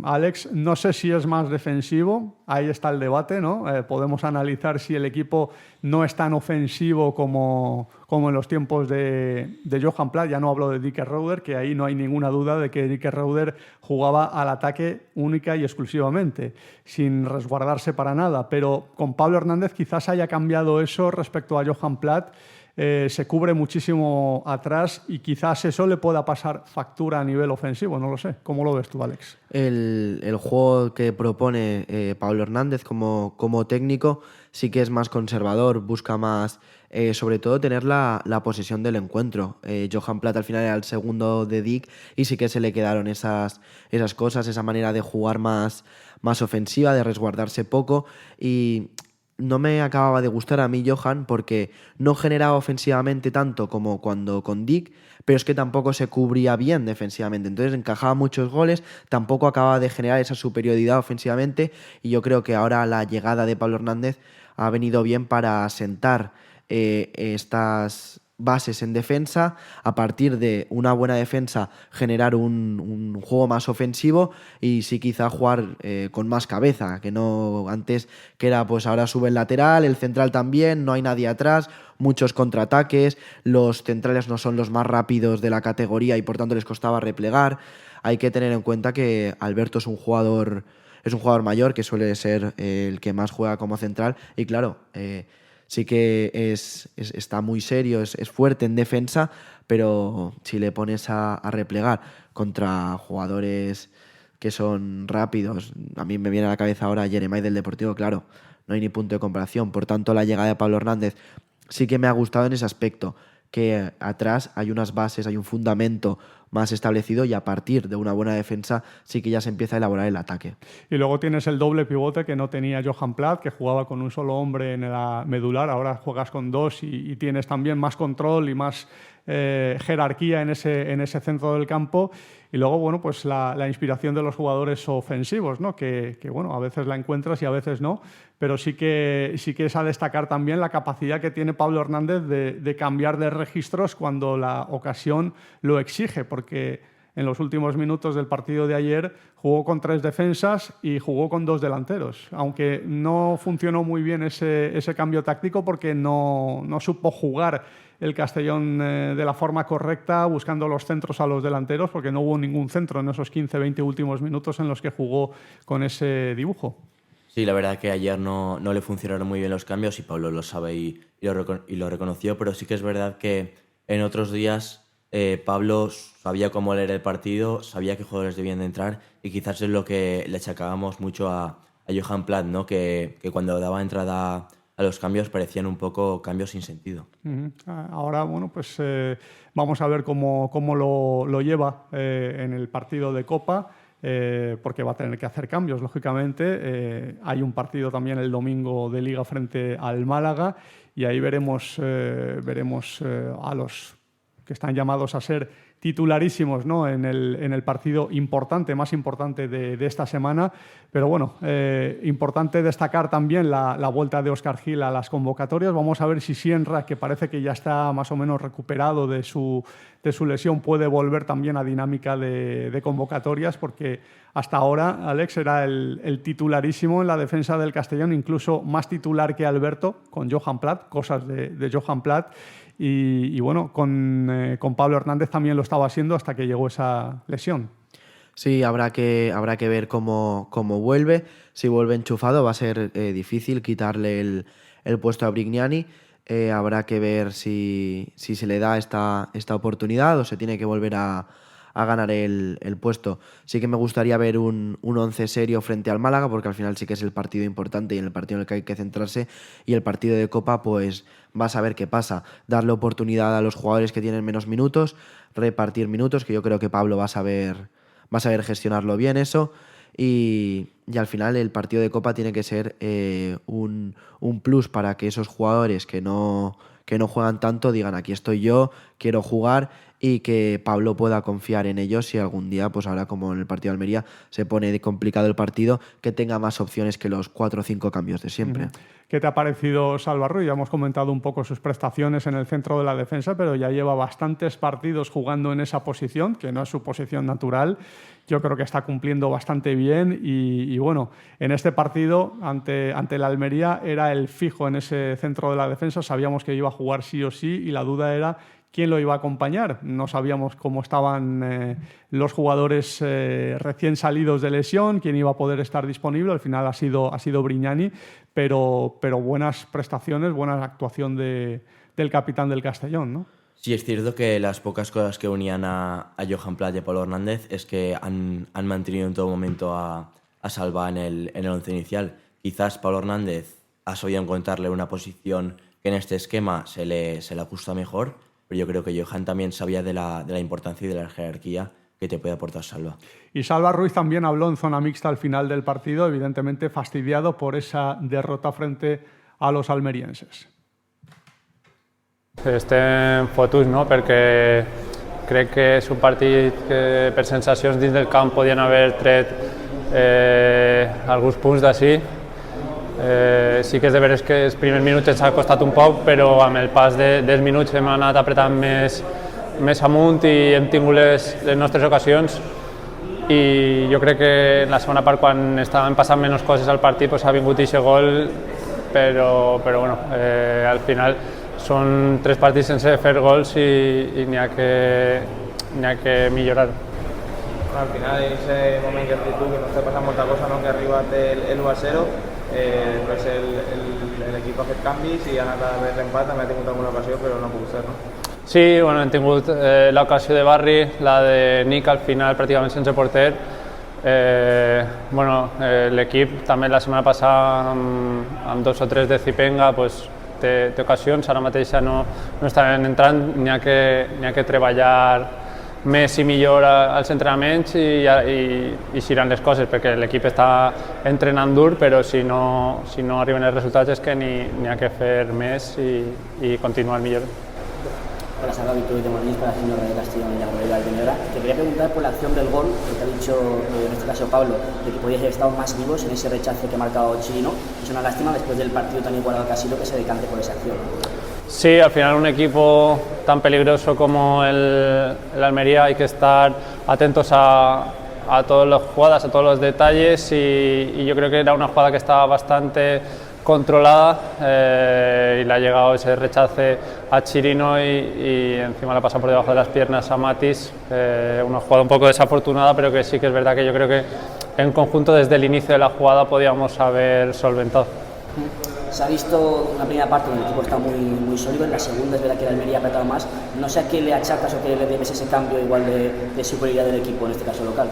Alex, no sé si es más defensivo, ahí está el debate, ¿no? Podemos analizar si el equipo no es tan ofensivo como en los tiempos de Johan Plat. Ya no hablo de Dicker Reuter, que ahí no hay ninguna duda de que Dicker Reuter jugaba al ataque única y exclusivamente, sin resguardarse para nada. Pero con Pablo Hernández quizás haya cambiado eso respecto a Johan Plat. Se cubre muchísimo atrás, y quizás eso le pueda pasar factura a nivel ofensivo, no lo sé. ¿Cómo lo ves tú, Alex? El juego que propone Pablo Hernández como técnico sí que es más conservador, busca más, sobre todo, tener la posesión del encuentro. Johan Plat al final era el segundo de Dick, y sí que se le quedaron esas cosas, esa manera de jugar más ofensiva, de resguardarse poco, y no me acababa de gustar a mí Johan, porque no generaba ofensivamente tanto como cuando con Dick, pero es que tampoco se cubría bien defensivamente. Entonces encajaba muchos goles, tampoco acababa de generar esa superioridad ofensivamente, y yo creo que ahora la llegada de Pablo Hernández ha venido bien para sentar estas bases en defensa. A partir de una buena defensa generar un juego más ofensivo, y sí quizá jugar con más cabeza, que no antes, que era pues ahora sube el lateral, el central también, no hay nadie atrás, muchos contraataques, los centrales no son los más rápidos de la categoría y por tanto les costaba replegar. Hay que tener en cuenta que Alberto es un jugador mayor, que suele ser el que más juega como central, y claro, sí que está muy serio, es fuerte en defensa, pero si le pones a replegar contra jugadores que son rápidos, a mí me viene a la cabeza ahora Jeremai del Deportivo, claro, no hay ni punto de comparación. Por tanto, la llegada de Pablo Hernández sí que me ha gustado en ese aspecto, que atrás hay unas bases, hay un fundamento más establecido y a partir de una buena defensa sí que ya se empieza a elaborar el ataque. Y luego tienes el doble pivote que no tenía Johan Plath, que jugaba con un solo hombre en la medular, ahora juegas con dos y tienes también más control y más jerarquía en ese centro del campo. Y luego, bueno, pues la inspiración de los jugadores ofensivos, ¿no? Que bueno, a veces la encuentras y a veces no, pero sí que es a destacar también la capacidad que tiene Pablo Hernández de cambiar de registros cuando la ocasión lo exige, porque en los últimos minutos del partido de ayer jugó con 3 defensas y jugó con 2 delanteros, aunque no funcionó muy bien ese cambio táctico porque no supo jugar el Castellón de la forma correcta, buscando los centros a los delanteros, porque no hubo ningún centro en esos 15-20 últimos minutos en los que jugó con ese dibujo. Sí, la verdad que ayer no le funcionaron muy bien los cambios y Pablo lo sabe y lo reconoció, pero sí que es verdad que en otros días Pablo sabía cómo leer el partido, sabía qué jugadores debían de entrar y quizás es lo que le achacábamos mucho a Johan Plath, ¿no? Que cuando daba entrada a los cambios parecían un poco cambios sin sentido. Ahora, bueno, pues vamos a ver cómo lo lleva en el partido de Copa, porque va a tener que hacer cambios, lógicamente. Hay un partido también el domingo de Liga frente al Málaga y ahí veremos a los que están llamados a ser titularísimos, ¿no? en el partido más importante de esta semana. Pero bueno, importante destacar también la vuelta de Óscar Gil a las convocatorias. Vamos a ver si Sienra, que parece que ya está más o menos recuperado de su lesión, puede volver también a dinámica de convocatorias, porque hasta ahora Alex era el titularísimo en la defensa del Castellón, incluso más titular que Alberto, con Johan Plath, cosas de Johan Plath. Y bueno, con Pablo Hernández también lo estaba haciendo hasta que llegó esa lesión. Sí, habrá que ver cómo vuelve. Si vuelve enchufado va a ser difícil quitarle el puesto a Brignani. Habrá que ver si se le da esta oportunidad o se tiene que volver a ganar el puesto. Sí que me gustaría ver un 11 serio frente al Málaga, porque al final sí que es el partido importante y en el partido en el que hay que centrarse, y el partido de Copa pues vas a ver qué pasa, darle oportunidad a los jugadores que tienen menos minutos, repartir minutos, que yo creo que Pablo va a saber gestionarlo bien eso, y al final el partido de Copa tiene que ser un plus para que esos jugadores que no juegan tanto digan: aquí estoy yo, quiero jugar, y que Pablo pueda confiar en ellos si algún día, pues ahora como en el partido de Almería se pone complicado el partido, que tenga más opciones que los 4 o 5 cambios de siempre. ¿Qué te ha parecido Salva Ruiz? Ya hemos comentado un poco sus prestaciones en el centro de la defensa, pero ya lleva bastantes partidos jugando en esa posición, que no es su posición natural. Yo creo que está cumpliendo bastante bien y bueno, en este partido ante la Almería era el fijo en ese centro de la defensa. Sabíamos que iba a jugar sí o sí y la duda era quién lo iba a acompañar. No sabíamos cómo estaban los jugadores recién salidos de lesión, quién iba a poder estar disponible. Al final ha sido Brignani, pero buenas prestaciones, buena actuación del capitán del Castellón, ¿no? Sí, es cierto que las pocas cosas que unían a Johan Plath y a Pablo Hernández es que han mantenido en todo momento a Salva en el once inicial. Quizás Pablo Hernández ha sabido encontrarle una posición que en este esquema se le ajusta mejor, pero yo creo que Johan también sabía de la importancia y de la jerarquía que te puede aportar Salva. Y Salva Ruiz también habló en zona mixta al final del partido, evidentemente fastidiado por esa derrota frente a los almerienses. Estem fotuts, no? Perquè crec que és un partit que per sensacions dins del camp podien haver tret alguns punts d'ací. Sí que és de veres que els primers minuts ens ha costat un poc, però amb el pas dels minuts hem anat apretant més amunt i hem tingut les nostres ocasions. I jo crec que en la segona part, quan estaven passant menys coses al partit, ha vingut aquest gol, però bueno, al final són 3 partits sense fer gols i n'hi ha que millorar. Al final, en ese moment que has dit tu, que no està passant molta cosa, no? Que ha arribat el 1-0, pues l'equip ha fet canvis i ha anat a haver l'empat, també ha tingut alguna ocasió, però no ha pogut ser, no? Sí, bueno, hem tingut l'ocasió de Barri, la de Nick al final pràcticament sense porter, L'equip també la setmana passada amb 2 o 3 de Zipenga pues, té ocasions, ara mateix no estan entrant, n'hi ha que treballar més i millor als entrenaments i iran les coses, perquè l'equip està entrenant dur, però si no arriben els resultats és que n'hi ha que fer més i continuar millor. Hola, Salva Victoria de Molins para el señor de Castellón y la Comunidad de Alvinegra. Te quería preguntar por la acción del gol, que te ha dicho en este caso Pablo, de que podíais haber estado más vivos en ese rechace que ha marcado Chirino. Es una lástima después del partido tan igualado que ha sido que se decante por esa acción. Sí, al final un equipo tan peligroso como el Almería hay que estar atentos a todas las jugadas, a todos los detalles y yo creo que era una jugada que estaba bastante controlada y le ha llegado ese rechace a Chirino y encima le ha pasado por debajo de las piernas a Matis, una jugada un poco desafortunada, pero que sí que es verdad que yo creo que en conjunto desde el inicio de la jugada podíamos haber solventado. Se ha visto una primera parte donde el equipo está muy sólido, en la segunda es verdad que el Almería ha apretado más. No sé a qué le achacas o qué le debes ese cambio igual de superioridad del equipo, en este caso local.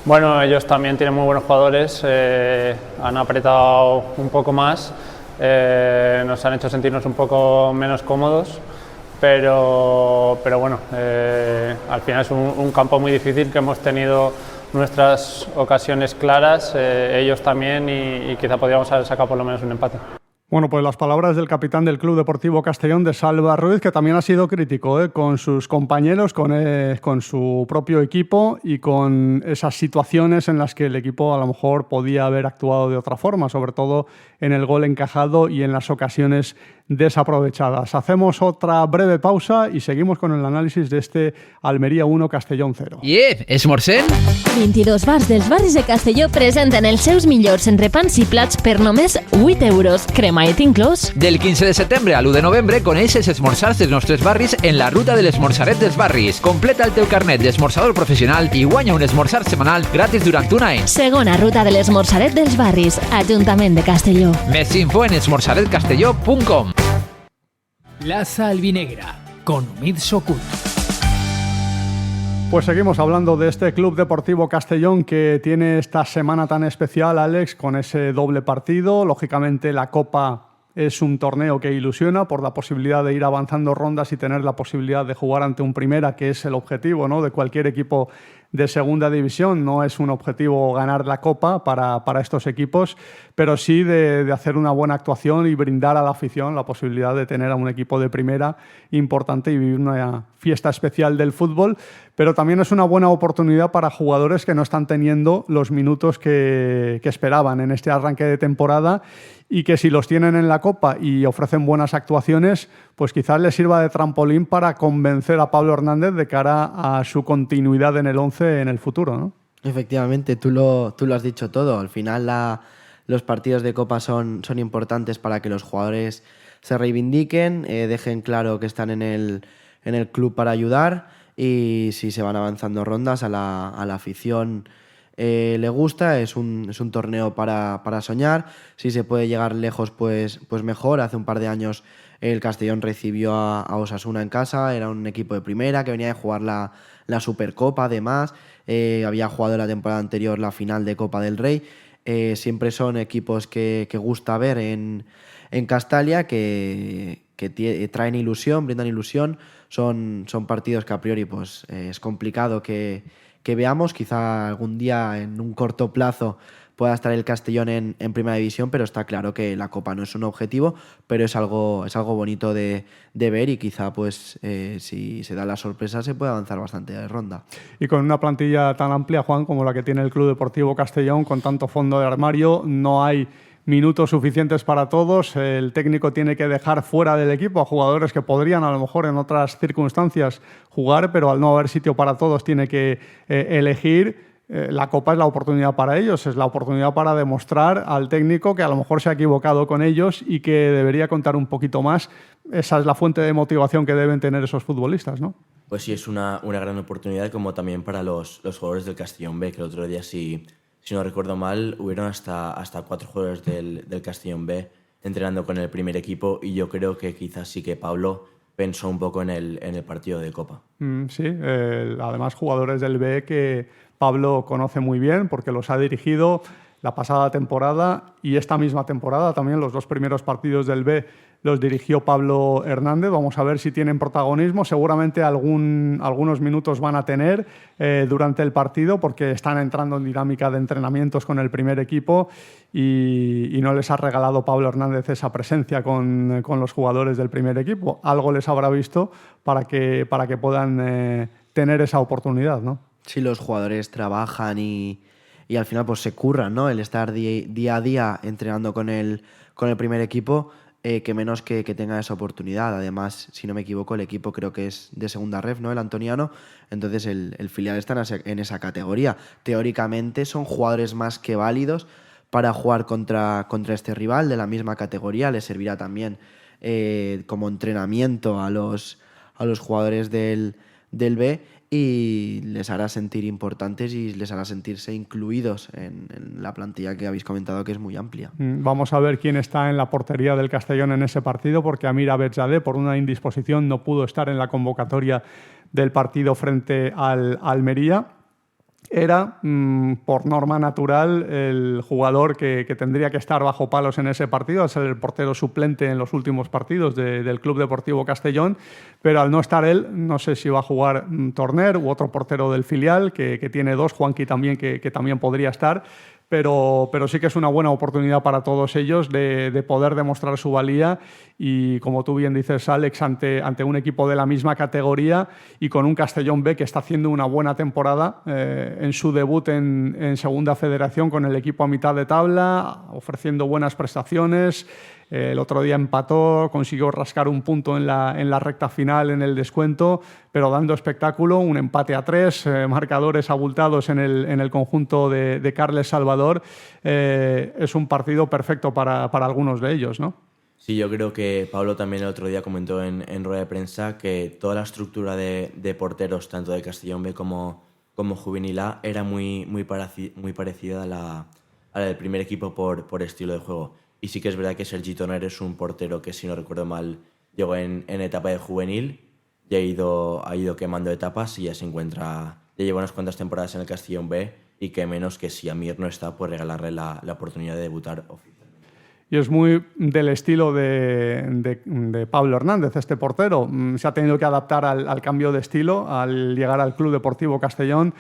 Bueno, ellos también tienen muy buenos jugadores, han apretado un poco más, nos han hecho sentirnos un poco menos cómodos, pero bueno, al final es un campo muy difícil que hemos tenido nuestras ocasiones claras, ellos también y quizá podríamos haber sacado por lo menos un empate. Bueno, pues las palabras del capitán del Club Deportivo Castellón, de Salva Ruiz, que también ha sido crítico con sus compañeros, con su propio equipo y con esas situaciones en las que el equipo a lo mejor podía haber actuado de otra forma, sobre todo en el gol encajado y en las ocasiones desaprovechadas. Hacemos otra breve pausa y seguimos con el análisis de este Almería 1, Castellón 0. Esmorzem? 22 bars dels barris de Castelló presenten els seus millors entrepans i plats per només 8 euros. Cremait inclòs. Del 15 de setembre a l'1 de novembre coneix els esmorzars dels nostres barris en la ruta de l'esmorzaret dels barris. Completa el teu carnet d'esmorzador professional i guanya un esmorzar setmanal gratis durant un any. Segona ruta de l'esmorzaret dels barris, Ajuntament de Castelló. Més info en esmorzaretcastelló.com. Plaza Albinegra, con Omid Sokut. Pues seguimos hablando de este Club Deportivo Castellón que tiene esta semana tan especial, Alex, con ese doble partido. Lógicamente la Copa es un torneo que ilusiona por la posibilidad de ir avanzando rondas y tener la posibilidad de jugar ante un Primera, que es el objetivo, ¿no?, de cualquier equipo de segunda división. No es un objetivo ganar la Copa para estos equipos, pero sí de hacer una buena actuación y brindar a la afición la posibilidad de tener a un equipo de Primera importante y vivir una fiesta especial del fútbol. Pero también es una buena oportunidad para jugadores que no están teniendo los minutos que esperaban en este arranque de temporada y que si los tienen en la Copa y ofrecen buenas actuaciones, pues quizás les sirva de trampolín para convencer a Pablo Hernández de cara a su continuidad en el 11 en el futuro, ¿no? Efectivamente, tú lo has dicho todo. Al final los partidos de Copa son importantes para que los jugadores se reivindiquen, dejen claro que están en el club para ayudar, y si se van avanzando rondas a la afición le gusta. Es un torneo para soñar. Si se puede llegar lejos, pues mejor. Hace un par de años el Castellón recibió a Osasuna en casa, era un equipo de Primera que venía de jugar la Supercopa, además había jugado la temporada anterior la final de Copa del Rey. Siempre son equipos que gusta ver en Castalia, que traen ilusión, brindan ilusión. Son partidos que a priori pues es complicado que veamos. Quizá algún día, en un corto plazo, pueda estar el Castellón en Primera División, pero está claro que la Copa no es un objetivo, pero es algo bonito de ver, y quizá pues si se da la sorpresa se puede avanzar bastante de ronda. Y con una plantilla tan amplia, Juan, como la que tiene el Club Deportivo Castellón, con tanto fondo de armario, no hay minutos suficientes para todos. El técnico tiene que dejar fuera del equipo a jugadores que podrían a lo mejor en otras circunstancias jugar, pero al no haber sitio para todos tiene que elegir. La Copa es la oportunidad para ellos, es la oportunidad para demostrar al técnico que a lo mejor se ha equivocado con ellos y que debería contar un poquito más. Esa es la fuente de motivación que deben tener esos futbolistas, ¿no? Pues sí, es una gran oportunidad, como también para los jugadores del Castellón B, que el otro día, si no recuerdo mal, hubieron hasta 4 jugadores del Castellón B entrenando con el primer equipo, y yo creo que quizás sí que Pablo pensó un poco en el partido de Copa. Sí, además jugadores del B que Pablo conoce muy bien porque los ha dirigido la pasada temporada y esta misma temporada también. Los 2 primeros partidos del B los dirigió Pablo Hernández. Vamos a ver si tienen protagonismo. Seguramente algunos minutos van a tener durante el partido porque están entrando en dinámica de entrenamientos con el primer equipo y no les ha regalado Pablo Hernández esa presencia con los jugadores del primer equipo. Algo les habrá visto para que puedan tener esa oportunidad, ¿no? Sí, los jugadores trabajan y al final pues se curran, ¿no? El estar día a día entrenando con el primer equipo, que menos que tenga esa oportunidad. Además, si no me equivoco, el equipo creo que es de segunda ref, ¿no? El Antoniano. Entonces el filial está en esa categoría. Teóricamente son jugadores más que válidos para jugar contra este rival de la misma categoría. Les servirá también como entrenamiento a los jugadores del B y les hará sentir importantes y les hará sentirse incluidos en la plantilla que habéis comentado, que es muy amplia. Vamos a ver quién está en la portería del Castellón en ese partido, porque Amir Abedzadeh, por una indisposición, no pudo estar en la convocatoria del partido frente al Almería. Era, por norma natural, el jugador que tendría que estar bajo palos en ese partido, al ser el portero suplente en los últimos partidos del Club Deportivo Castellón, pero al no estar él, no sé si va a jugar Torner u otro portero del filial, que tiene 2, Juanqui también, que también podría estar, pero sí que es una buena oportunidad para todos ellos de poder demostrar su valía y, como tú bien dices, Alex, ante un equipo de la misma categoría y con un Castellón B que está haciendo una buena temporada en su debut en Segunda Federación con el equipo a mitad de tabla, ofreciendo buenas prestaciones. El otro día empató, consiguió rascar un punto en la recta final en el descuento, pero dando espectáculo, un empate a 3, marcadores abultados en el conjunto de Carles Salvador. Es un partido perfecto para algunos de ellos, ¿no? Sí, yo creo que Pablo también el otro día comentó en rueda de prensa que toda la estructura de porteros, tanto de Castellón B como Juvenil A, era muy parecida a la del primer equipo por estilo de juego. Y sí que es verdad que Sergi Torner es un portero que, si no recuerdo mal, llegó en etapa de juvenil y ha ido quemando etapas y ya se encuentra, ya lleva unas cuantas temporadas en el Castellón B, y que menos que si Amir no está, pues regalarle la oportunidad de debutar oficialmente. Y es muy del estilo de Pablo Hernández, este portero. Se ha tenido que adaptar al cambio de estilo al llegar al Club Deportivo Castellón.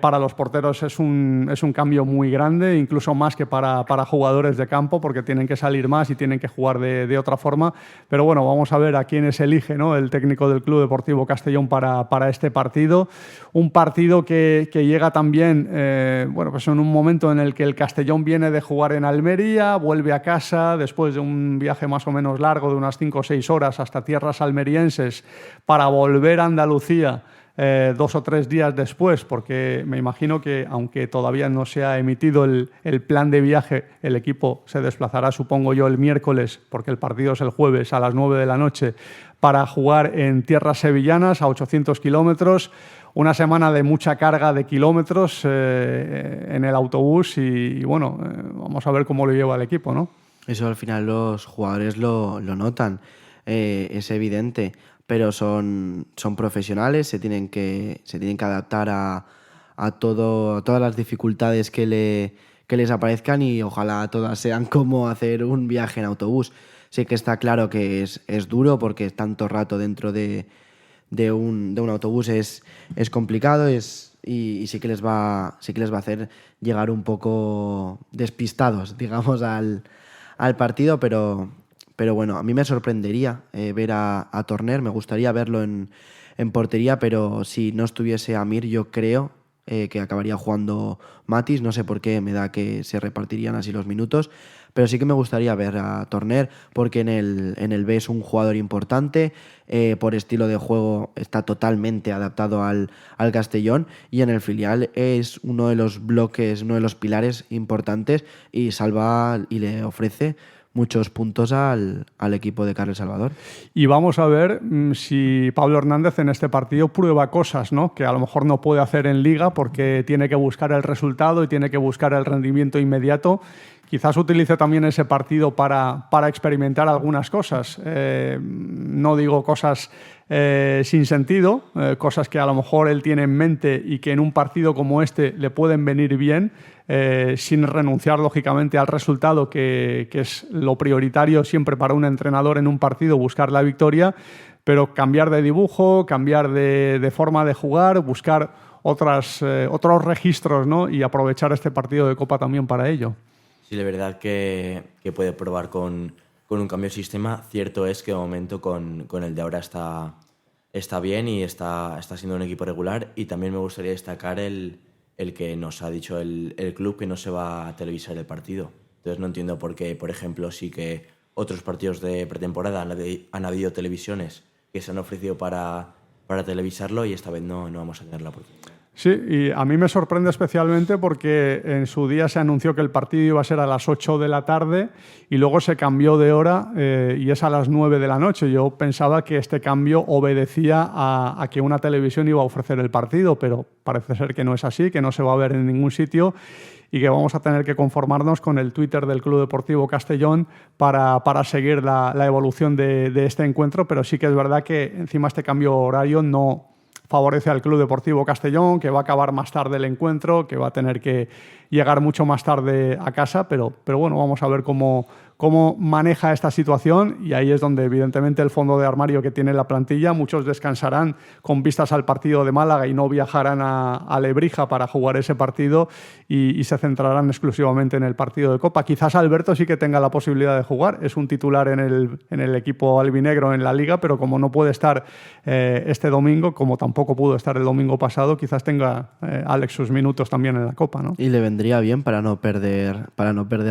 Para los porteros es un cambio muy grande, incluso más que para jugadores de campo, porque tienen que salir más y tienen que jugar de otra forma. Pero bueno, vamos a ver a quiénes elige, ¿no?, el técnico del Club Deportivo Castellón para este partido. Un partido que llega también pues en un momento en el que el Castellón viene de jugar en Almería, vuelve a casa después de un viaje más o menos largo de unas 5 o 6 horas hasta tierras almerienses para volver a Andalucía 2 o 3 días después, porque me imagino que, aunque todavía no se ha emitido el plan de viaje, el equipo se desplazará, supongo yo, el miércoles, porque el partido es el jueves a las 9 de la noche, para jugar en tierras sevillanas a 800 kilómetros. Una semana de mucha carga de kilómetros en el autobús y bueno, vamos a ver cómo lo lleva el equipo, ¿no? Eso al final los jugadores lo notan, es evidente, pero son profesionales, se tienen que adaptar a todas las dificultades que les aparezcan, y ojalá todas sean como hacer un viaje en autobús. Sí que está claro que es duro, porque tanto rato dentro de un autobús es complicado, y sí que les va a hacer llegar un poco despistados, digamos, al partido, pero bueno, a mí me sorprendería ver a Torner, me gustaría verlo en portería, pero si no estuviese Amir, yo creo que acabaría jugando Matis. No sé por qué me da que se repartirían así los minutos, pero sí que me gustaría ver a Torner, porque en el B es un jugador importante, por estilo de juego está totalmente adaptado al Castellón, y en el filial es uno de los bloques, uno de los pilares importantes, y salva y le ofrece muchos puntos al equipo de Carles Salvador. Y vamos a ver si Pablo Hernández en este partido prueba cosas, ¿no?, que a lo mejor no puede hacer en Liga, porque tiene que buscar el resultado y tiene que buscar el rendimiento inmediato, quizás utilice también ese partido para experimentar algunas cosas. No digo cosas sin sentido, cosas que a lo mejor él tiene en mente y que en un partido como este le pueden venir bien, sin renunciar lógicamente al resultado, que es lo prioritario siempre para un entrenador en un partido, buscar la victoria, pero cambiar de dibujo, cambiar de forma de jugar, buscar otros registros, ¿no? Y aprovechar este partido de Copa también para ello. Sí, de verdad que puede probar con un cambio de sistema. Cierto es que de momento con el de ahora está bien y está siendo un equipo regular. Y también me gustaría destacar el que nos ha dicho el club que no se va a televisar el partido. Entonces no entiendo por qué, por ejemplo, sí que otros partidos de pretemporada han habido televisiones que se han ofrecido para televisarlo y esta vez no vamos a tener la oportunidad. Sí, y a mí me sorprende especialmente porque en su día se anunció que el partido iba a ser a las 8 de la tarde y luego se cambió de hora y es a las 9 de la noche. Yo pensaba que este cambio obedecía a que una televisión iba a ofrecer el partido, pero parece ser que no es así, que no se va a ver en ningún sitio y que vamos a tener que conformarnos con el Twitter del Club Deportivo Castellón para seguir la evolución de este encuentro, pero sí que es verdad que encima este cambio horario no favorece al Club Deportivo Castellón, que va a acabar más tarde el encuentro, que va a tener que llegar mucho más tarde a casa, pero bueno, vamos a ver cómo maneja esta situación y ahí es donde evidentemente el fondo de armario que tiene la plantilla, muchos descansarán con vistas al partido de Málaga y no viajarán a Lebrija para jugar ese partido y se centrarán exclusivamente en el partido de Copa. Quizás Alberto sí que tenga la posibilidad de jugar, es un titular en el equipo albinegro en la Liga, pero como no puede estar este domingo, como tampoco pudo estar el domingo pasado, quizás tenga Alex sus minutos también en la Copa, ¿no? Y le vendría bien para no perder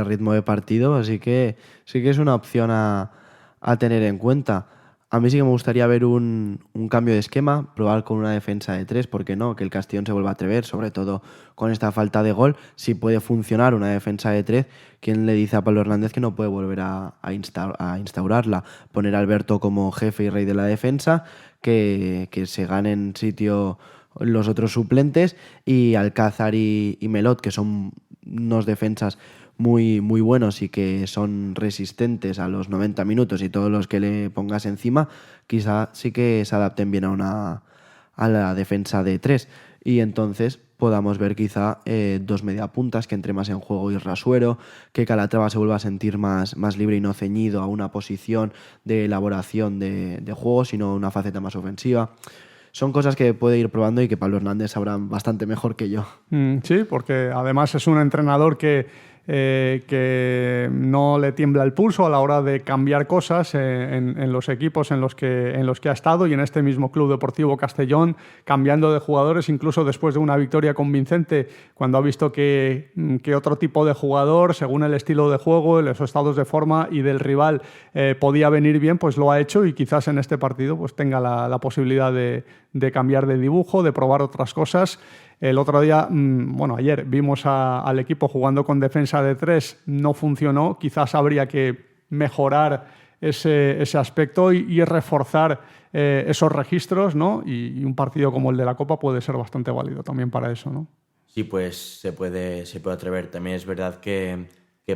ritmo de partido, así que sí que es una opción a tener en cuenta. A mí sí que me gustaría ver un cambio de esquema, probar con una defensa de 3, ¿por qué no? Que el Castellón se vuelva a atrever, sobre todo con esta falta de gol. Si puede funcionar una defensa de 3, ¿quién le dice a Pablo Hernández que no puede volver a instaurarla? Poner a Alberto como jefe y rey de la defensa, que se ganen sitio los otros suplentes, y Alcázar y Melot, que son unos defensas muy, muy buenos y que son resistentes a los 90 minutos y todos los que le pongas encima, quizá sí que se adapten bien a la defensa de 3 y entonces podamos ver quizá dos mediapuntas, que entre más en juego y Rasuero, que Calatrava se vuelva a sentir más libre y no ceñido a una posición de elaboración de juego, sino una faceta más ofensiva. Son cosas que puede ir probando y que Pablo Hernández sabrá bastante mejor que yo. Sí, porque además es un entrenador que no le tiembla el pulso a la hora de cambiar cosas en los equipos en los que ha estado, y en este mismo Club Deportivo Castellón, cambiando de jugadores incluso después de una victoria convincente, cuando ha visto que otro tipo de jugador, según el estilo de juego, los estados de forma y del rival, podía venir bien, pues lo ha hecho, y quizás en este partido pues tenga la posibilidad de cambiar de dibujo, de probar otras cosas. El otro día, ayer vimos al equipo jugando con defensa de 3, no funcionó, quizás habría que mejorar ese aspecto y reforzar esos registros, ¿no? Y un partido como el de la Copa puede ser bastante válido también para eso, ¿no? Sí, pues se puede atrever. También es verdad que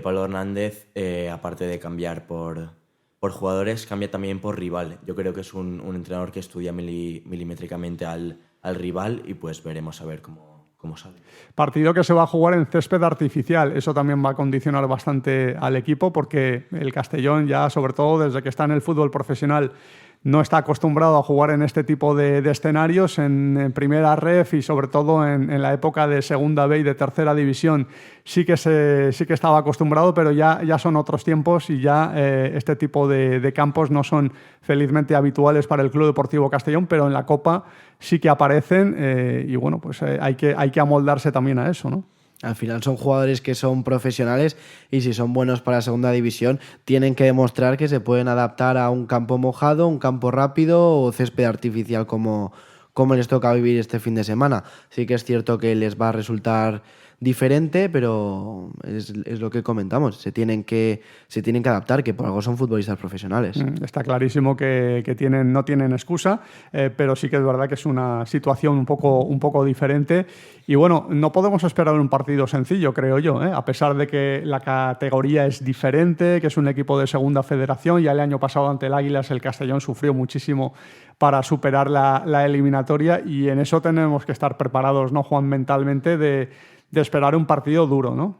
Pablo Hernández, aparte de cambiar por jugadores, cambia también por rival. Yo creo que es un entrenador que estudia milimétricamente al rival y pues veremos a ver cómo sale. Partido que se va a jugar en césped artificial. Eso también va a condicionar bastante al equipo, porque el Castellón ya, sobre todo desde que está en el fútbol profesional, no está acostumbrado a jugar en este tipo de escenarios, en primera ref y sobre todo en la época de segunda B y de tercera división sí que estaba acostumbrado, pero ya son otros tiempos y ya este tipo de campos no son felizmente habituales para el Club Deportivo Castellón, pero en la Copa sí que aparecen y bueno, pues hay que amoldarse también a eso, ¿no? Al final son jugadores que son profesionales y si son buenos para la segunda división tienen que demostrar que se pueden adaptar a un campo mojado, un campo rápido o césped artificial como les toca vivir este fin de semana. Sí que es cierto que les va a resultar diferente, pero es lo que comentamos. Se tienen que adaptar, que por algo son futbolistas profesionales. Está clarísimo que no tienen excusa, pero sí que es verdad que es una situación un poco diferente. Y bueno, no podemos esperar un partido sencillo, creo yo, a pesar de que la categoría es diferente, que es un equipo de segunda federación. Ya el año pasado ante el Águilas el Castellón sufrió muchísimo para superar la eliminatoria, y en eso tenemos que estar preparados, ¿no, Juan, mentalmente de esperar un partido duro, ¿no?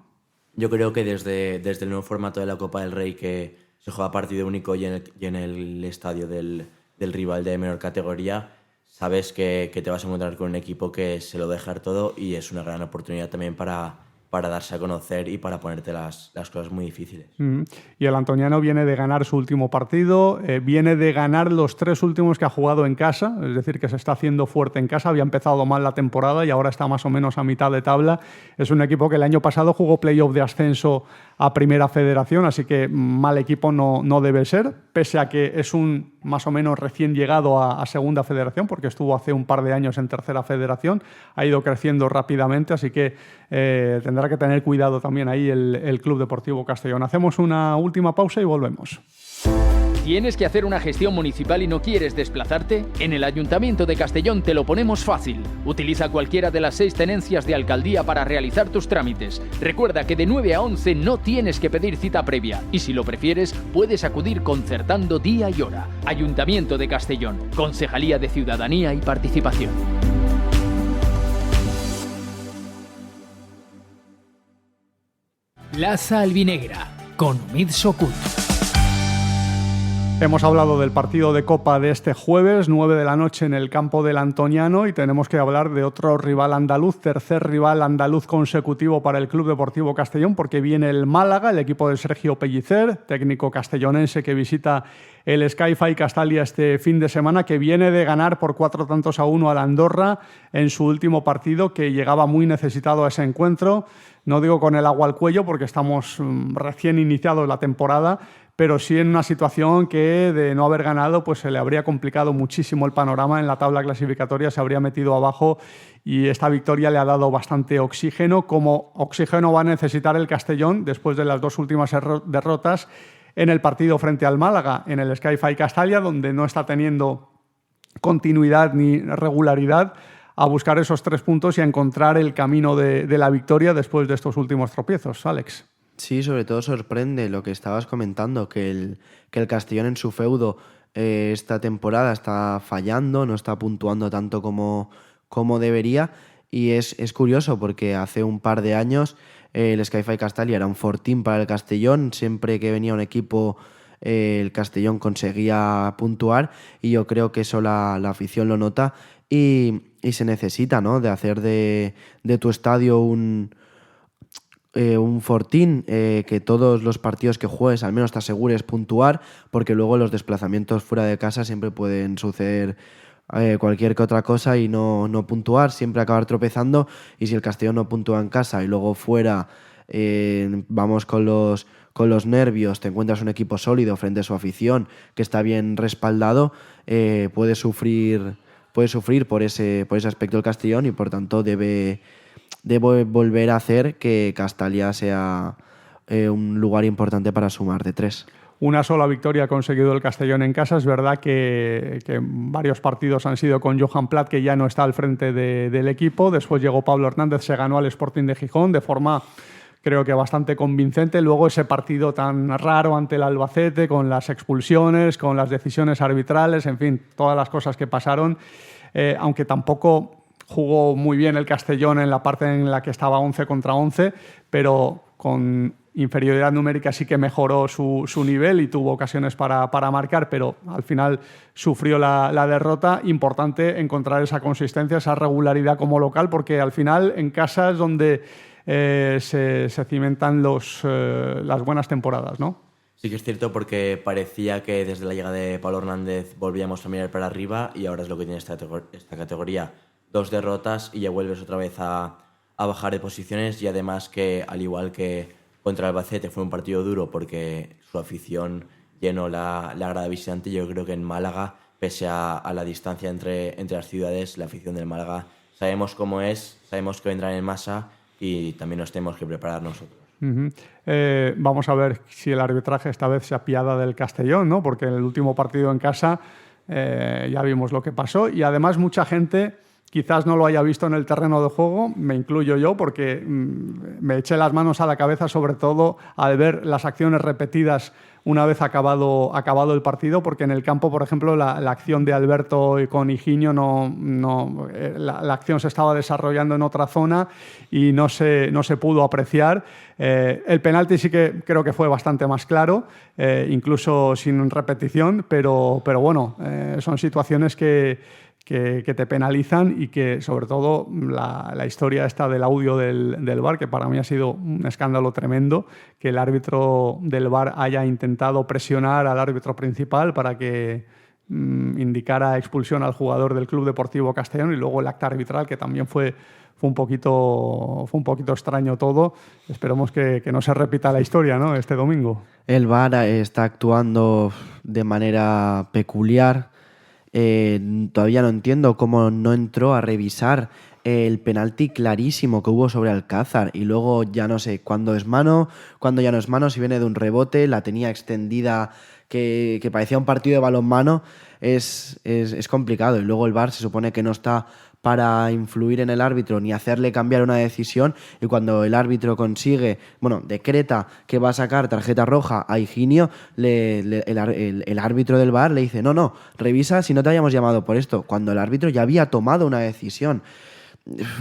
Yo creo que desde el nuevo formato de la Copa del Rey, que se juega partido único y en el estadio del rival de menor categoría, sabes que te vas a encontrar con un equipo que se lo deja todo, y es una gran oportunidad también para darse a conocer y para ponerte las cosas muy difíciles. Y el antoniano viene de ganar su último partido, viene de ganar los 3 últimos que ha jugado en casa, es decir, que se está haciendo fuerte en casa. Había empezado mal la temporada y ahora está más o menos a mitad de tabla. Es un equipo que el año pasado jugó playoff de ascenso a Primera Federación, así que mal equipo no debe ser, pese a que es un más o menos recién llegado a Segunda Federación, porque estuvo hace un par de años en Tercera Federación, ha ido creciendo rápidamente, así que tendrá que tener cuidado también ahí el Club Deportivo Castellón. Hacemos una última pausa y volvemos. ¿Tienes que hacer una gestión municipal y no quieres desplazarte? En el Ayuntamiento de Castellón te lo ponemos fácil. Utiliza cualquiera de las 6 tenencias de alcaldía para realizar tus trámites. Recuerda que de 9 a 11 no tienes que pedir cita previa, y si lo prefieres, puedes acudir concertando día y hora. Ayuntamiento de Castellón, Concejalía de Ciudadanía y Participación. Plaza Albinegra, con Umid Sokut. Hemos hablado del partido de Copa de este jueves, 9 de la noche en el campo del Antoniano, y tenemos que hablar de otro rival andaluz, tercer rival andaluz consecutivo para el Club Deportivo Castellón, porque viene el Málaga, el equipo de Sergio Pellicer, técnico castellonense que visita el Sky-Fi Castalia este fin de semana, que viene de ganar por 4-1 al Andorra en su último partido, que llegaba muy necesitado a ese encuentro. No digo con el agua al cuello, porque estamos recién iniciados la temporada, pero sí en una situación que de no haber ganado pues se le habría complicado muchísimo el panorama en la tabla clasificatoria, se habría metido abajo, y esta victoria le ha dado bastante oxígeno, como oxígeno va a necesitar el Castellón después de las 2 últimas derrotas en el partido frente al Málaga, en el Sky-Fi Castalia, donde no está teniendo continuidad ni regularidad, a buscar esos 3 puntos y a encontrar el camino de la victoria después de estos últimos tropiezos. Alex. Sí, sobre todo sorprende lo que estabas comentando, que el Castellón en su feudo esta temporada está fallando, no está puntuando tanto como debería, y es curioso porque hace un par de años el Sky-Fi Castalia era un fortín para el Castellón. Siempre que venía un equipo el Castellón conseguía puntuar, y yo creo que eso la afición lo nota, y se necesita, ¿no?, de hacer de tu estadio un fortín, que todos los partidos que juegues al menos te asegures puntuar, porque luego los desplazamientos fuera de casa siempre pueden suceder cualquier que otra cosa y no puntuar, siempre acabar tropezando. Y si el Castellón no puntúa en casa y luego fuera vamos con los nervios, te encuentras un equipo sólido frente a su afición que está bien respaldado, puede sufrir por ese aspecto el Castellón, y por tanto debe volver a hacer que Castalia sea un lugar importante para sumar de 3. Una sola victoria ha conseguido el Castellón en casa. Es verdad que varios partidos han sido con Johan Plat, que ya no está al frente del equipo. Después llegó Pablo Hernández, se ganó al Sporting de Gijón de forma, creo que bastante convincente. Luego ese partido tan raro ante el Albacete, con las expulsiones, con las decisiones arbitrales, en fin, todas las cosas que pasaron. Aunque tampoco jugó muy bien el Castellón en la parte en la que estaba 11 contra 11, pero con inferioridad numérica sí que mejoró su nivel y tuvo ocasiones para marcar, pero al final sufrió la derrota. Importante encontrar esa consistencia, esa regularidad como local, porque al final en casa es donde se cimentan las buenas temporadas, ¿no? Sí que es cierto, porque parecía que desde la llegada de Pablo Hernández volvíamos a mirar para arriba, y ahora es lo que tiene esta categoría. 2 derrotas y ya vuelves otra vez a bajar de posiciones, y además que, al igual que contra el Albacete, fue un partido duro porque su afición llenó la grada visitante. Yo creo que en Málaga, pese a la distancia entre las ciudades, la afición del Málaga sabemos cómo es, sabemos que vendrán en masa, y también nos tenemos que preparar nosotros. Vamos a ver si el arbitraje esta vez se apiada del Castellón, ¿no? Porque en el último partido en casa ya vimos lo que pasó y además mucha gente quizás no lo haya visto en el terreno de juego, me incluyo yo, porque me eché las manos a la cabeza sobre todo al ver las acciones repetidas una vez acabado el partido, porque en el campo, por ejemplo, la acción de Alberto con Higinio, la acción se estaba desarrollando en otra zona y no se pudo apreciar. El penalti sí que creo que fue bastante más claro, incluso sin repetición, pero bueno, son situaciones que te penalizan y que, sobre todo, la historia esta del audio del VAR, que para mí ha sido un escándalo tremendo, que el árbitro del VAR haya intentado presionar al árbitro principal para que indicara expulsión al jugador del Club Deportivo Castellón, y luego el acta arbitral, que también fue un poquito extraño todo. Esperemos que no se repita la historia, ¿no?, este domingo. El VAR está actuando de manera peculiar. Todavía no entiendo cómo no entró a revisar el penalti clarísimo que hubo sobre Alcázar y luego ya no sé cuándo es mano, cuándo ya no es mano, si viene de un rebote, la tenía extendida que parecía un partido de balonmano. Es complicado, y luego el VAR se supone que no está para influir en el árbitro ni hacerle cambiar una decisión, y cuando el árbitro decreta que va a sacar tarjeta roja a Higinio, el árbitro del VAR le dice no, revisa si no te hayamos llamado por esto, cuando el árbitro ya había tomado una decisión.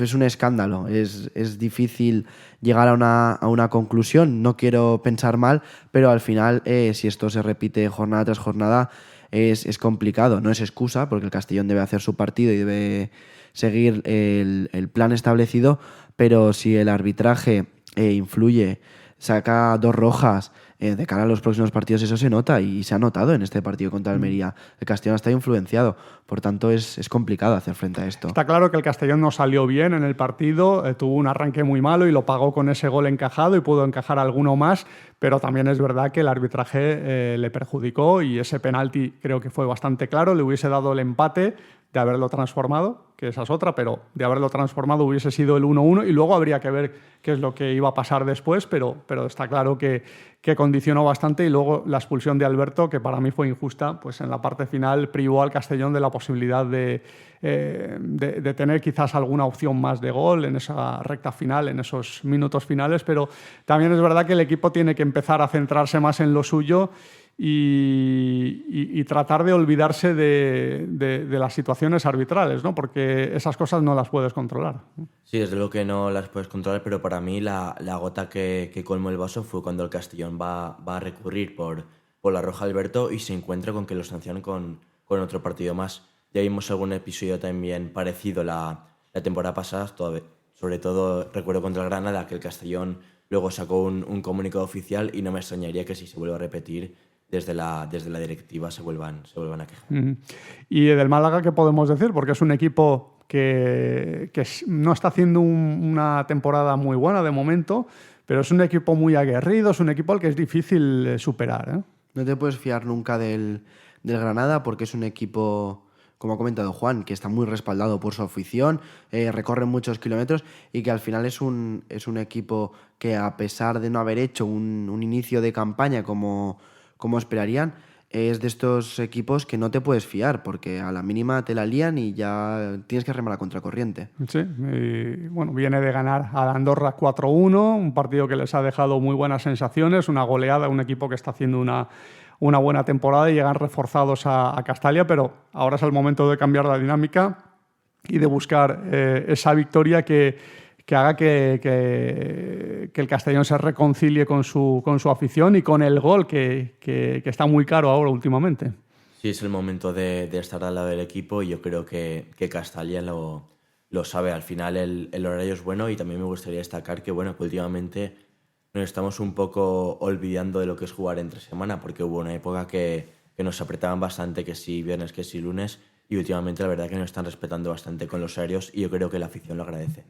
Es un escándalo, es difícil llegar a una conclusión, no quiero pensar mal, pero al final si esto se repite jornada tras jornada es complicado. No es excusa, porque el Castellón debe hacer su partido y debe seguir el plan establecido, pero si el arbitraje influye, saca 2 rojas de cara a los próximos partidos, eso se nota, y se ha notado en este partido contra Almería. El Castellón está influenciado, por tanto es complicado hacer frente a esto. Está claro que el Castellón no salió bien en el partido, tuvo un arranque muy malo y lo pagó con ese gol encajado, y pudo encajar alguno más, pero también es verdad que el arbitraje le perjudicó, y ese penalti creo que fue bastante claro, le hubiese dado el empate de haberlo transformado, que esa es otra, pero de haberlo transformado hubiese sido el 1-1, y luego habría que ver qué es lo que iba a pasar después, pero está claro que condicionó bastante, y luego la expulsión de Alberto, que para mí fue injusta, pues en la parte final privó al Castellón de la posibilidad de tener quizás alguna opción más de gol en esa recta final, en esos minutos finales, pero también es verdad que el equipo tiene que empezar a centrarse más en lo suyo y tratar de olvidarse de las situaciones arbitrales, ¿no? Porque esas cosas no las puedes controlar. Sí, desde luego que no las puedes controlar, pero para mí la gota que colmó el vaso fue cuando el Castellón va a recurrir por la roja Alberto y se encuentra con que lo sancionan con otro partido más. Ya vimos algún episodio también parecido la temporada pasada, sobre todo recuerdo contra el Granada, que el Castellón luego sacó un comunicado oficial, y no me extrañaría que si se vuelve a repetir, desde la directiva se vuelvan a quejar. ¿Y del Málaga qué podemos decir? Porque es un equipo que no está haciendo una temporada muy buena de momento, pero es un equipo muy aguerrido, es un equipo al que es difícil superar, ¿eh? No te puedes fiar nunca del Granada, porque es un equipo, como ha comentado Juan, que está muy respaldado por su afición, recorre muchos kilómetros, y que al final es un equipo que, a pesar de no haber hecho un inicio de campaña como esperarían, es de estos equipos que no te puedes fiar, porque a la mínima te la lían y ya tienes que remar a contracorriente. Sí, viene de ganar a Andorra 4-1, un partido que les ha dejado muy buenas sensaciones, una goleada, un equipo que está haciendo una buena temporada, y llegan reforzados a Castalia, pero ahora es el momento de cambiar la dinámica y de buscar esa victoria que haga que el Castellón se reconcilie con su afición y con el gol que está muy caro ahora últimamente. Sí, es el momento de estar al lado del equipo, y yo creo que Castalia lo sabe. Al final el horario es bueno, y también me gustaría destacar que últimamente nos estamos un poco olvidando de lo que es jugar entre semana, porque hubo una época que nos apretaban bastante, que si viernes, que si lunes, y últimamente la verdad que nos están respetando bastante con los horarios y yo creo que la afición lo agradece.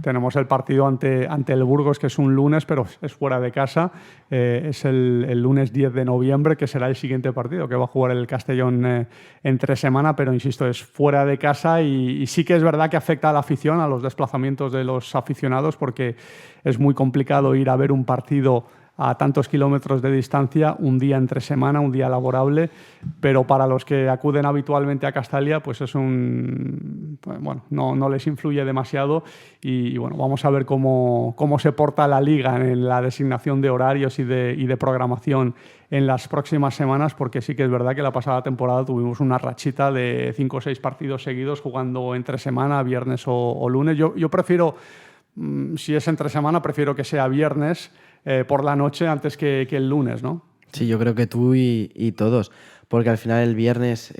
Tenemos el partido ante el Burgos, que es un lunes, pero es fuera de casa. Es el lunes 10 de noviembre, que será el siguiente partido, que va a jugar el Castellón entre semana, pero insisto, es fuera de casa y sí que es verdad que afecta a la afición, a los desplazamientos de los aficionados, porque es muy complicado ir a ver un partido a tantos kilómetros de distancia, un día entre semana, un día laborable, pero para los que acuden habitualmente a Castalia, pues es no les influye demasiado y bueno, vamos a ver cómo se porta la Liga en la designación de horarios y de programación en las próximas semanas, porque sí que es verdad que la pasada temporada tuvimos una rachita de 5 o 6 partidos seguidos jugando entre semana, viernes o lunes. Yo prefiero, si es entre semana, prefiero que sea viernes por la noche antes que el lunes, ¿no? Sí, yo creo que tú y todos, porque al final el viernes,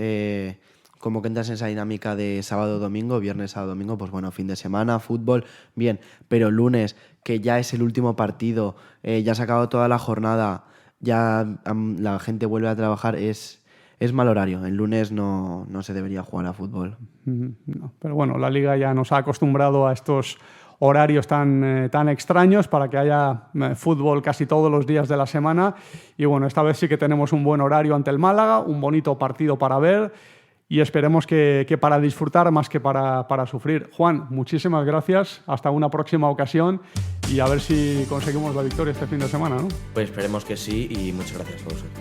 como que entras en esa dinámica de sábado-domingo, viernes, sábado-domingo, pues bueno, fin de semana, fútbol, bien, pero lunes, que ya es el último partido, ya se ha acabado toda la jornada, ya la gente vuelve a trabajar, es mal horario. El lunes no se debería jugar a fútbol. No, pero bueno, la Liga ya nos ha acostumbrado a estos horarios tan extraños para que haya fútbol casi todos los días de la semana y bueno, esta vez sí que tenemos un buen horario ante el Málaga, un bonito partido para ver y esperemos que para disfrutar más que para sufrir. Juan, muchísimas gracias, hasta una próxima ocasión y a ver si conseguimos la victoria este fin de semana, ¿no? Pues esperemos que sí y muchas gracias a vosotros.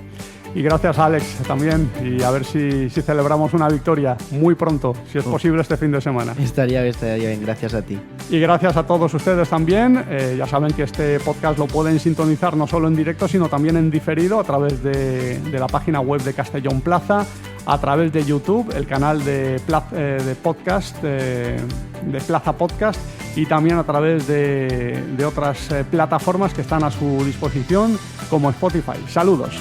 Y gracias a Alex también, y a ver si celebramos una victoria muy pronto, si es posible este fin de semana. Estaría bien, gracias a ti. Y gracias a todos ustedes también. Ya saben que este podcast lo pueden sintonizar no solo en directo, sino también en diferido a través de la página web de Castellón Plaza, a través de YouTube, el canal de podcast, de Plaza Podcast, y también a través de otras plataformas que están a su disposición, como Spotify. Saludos.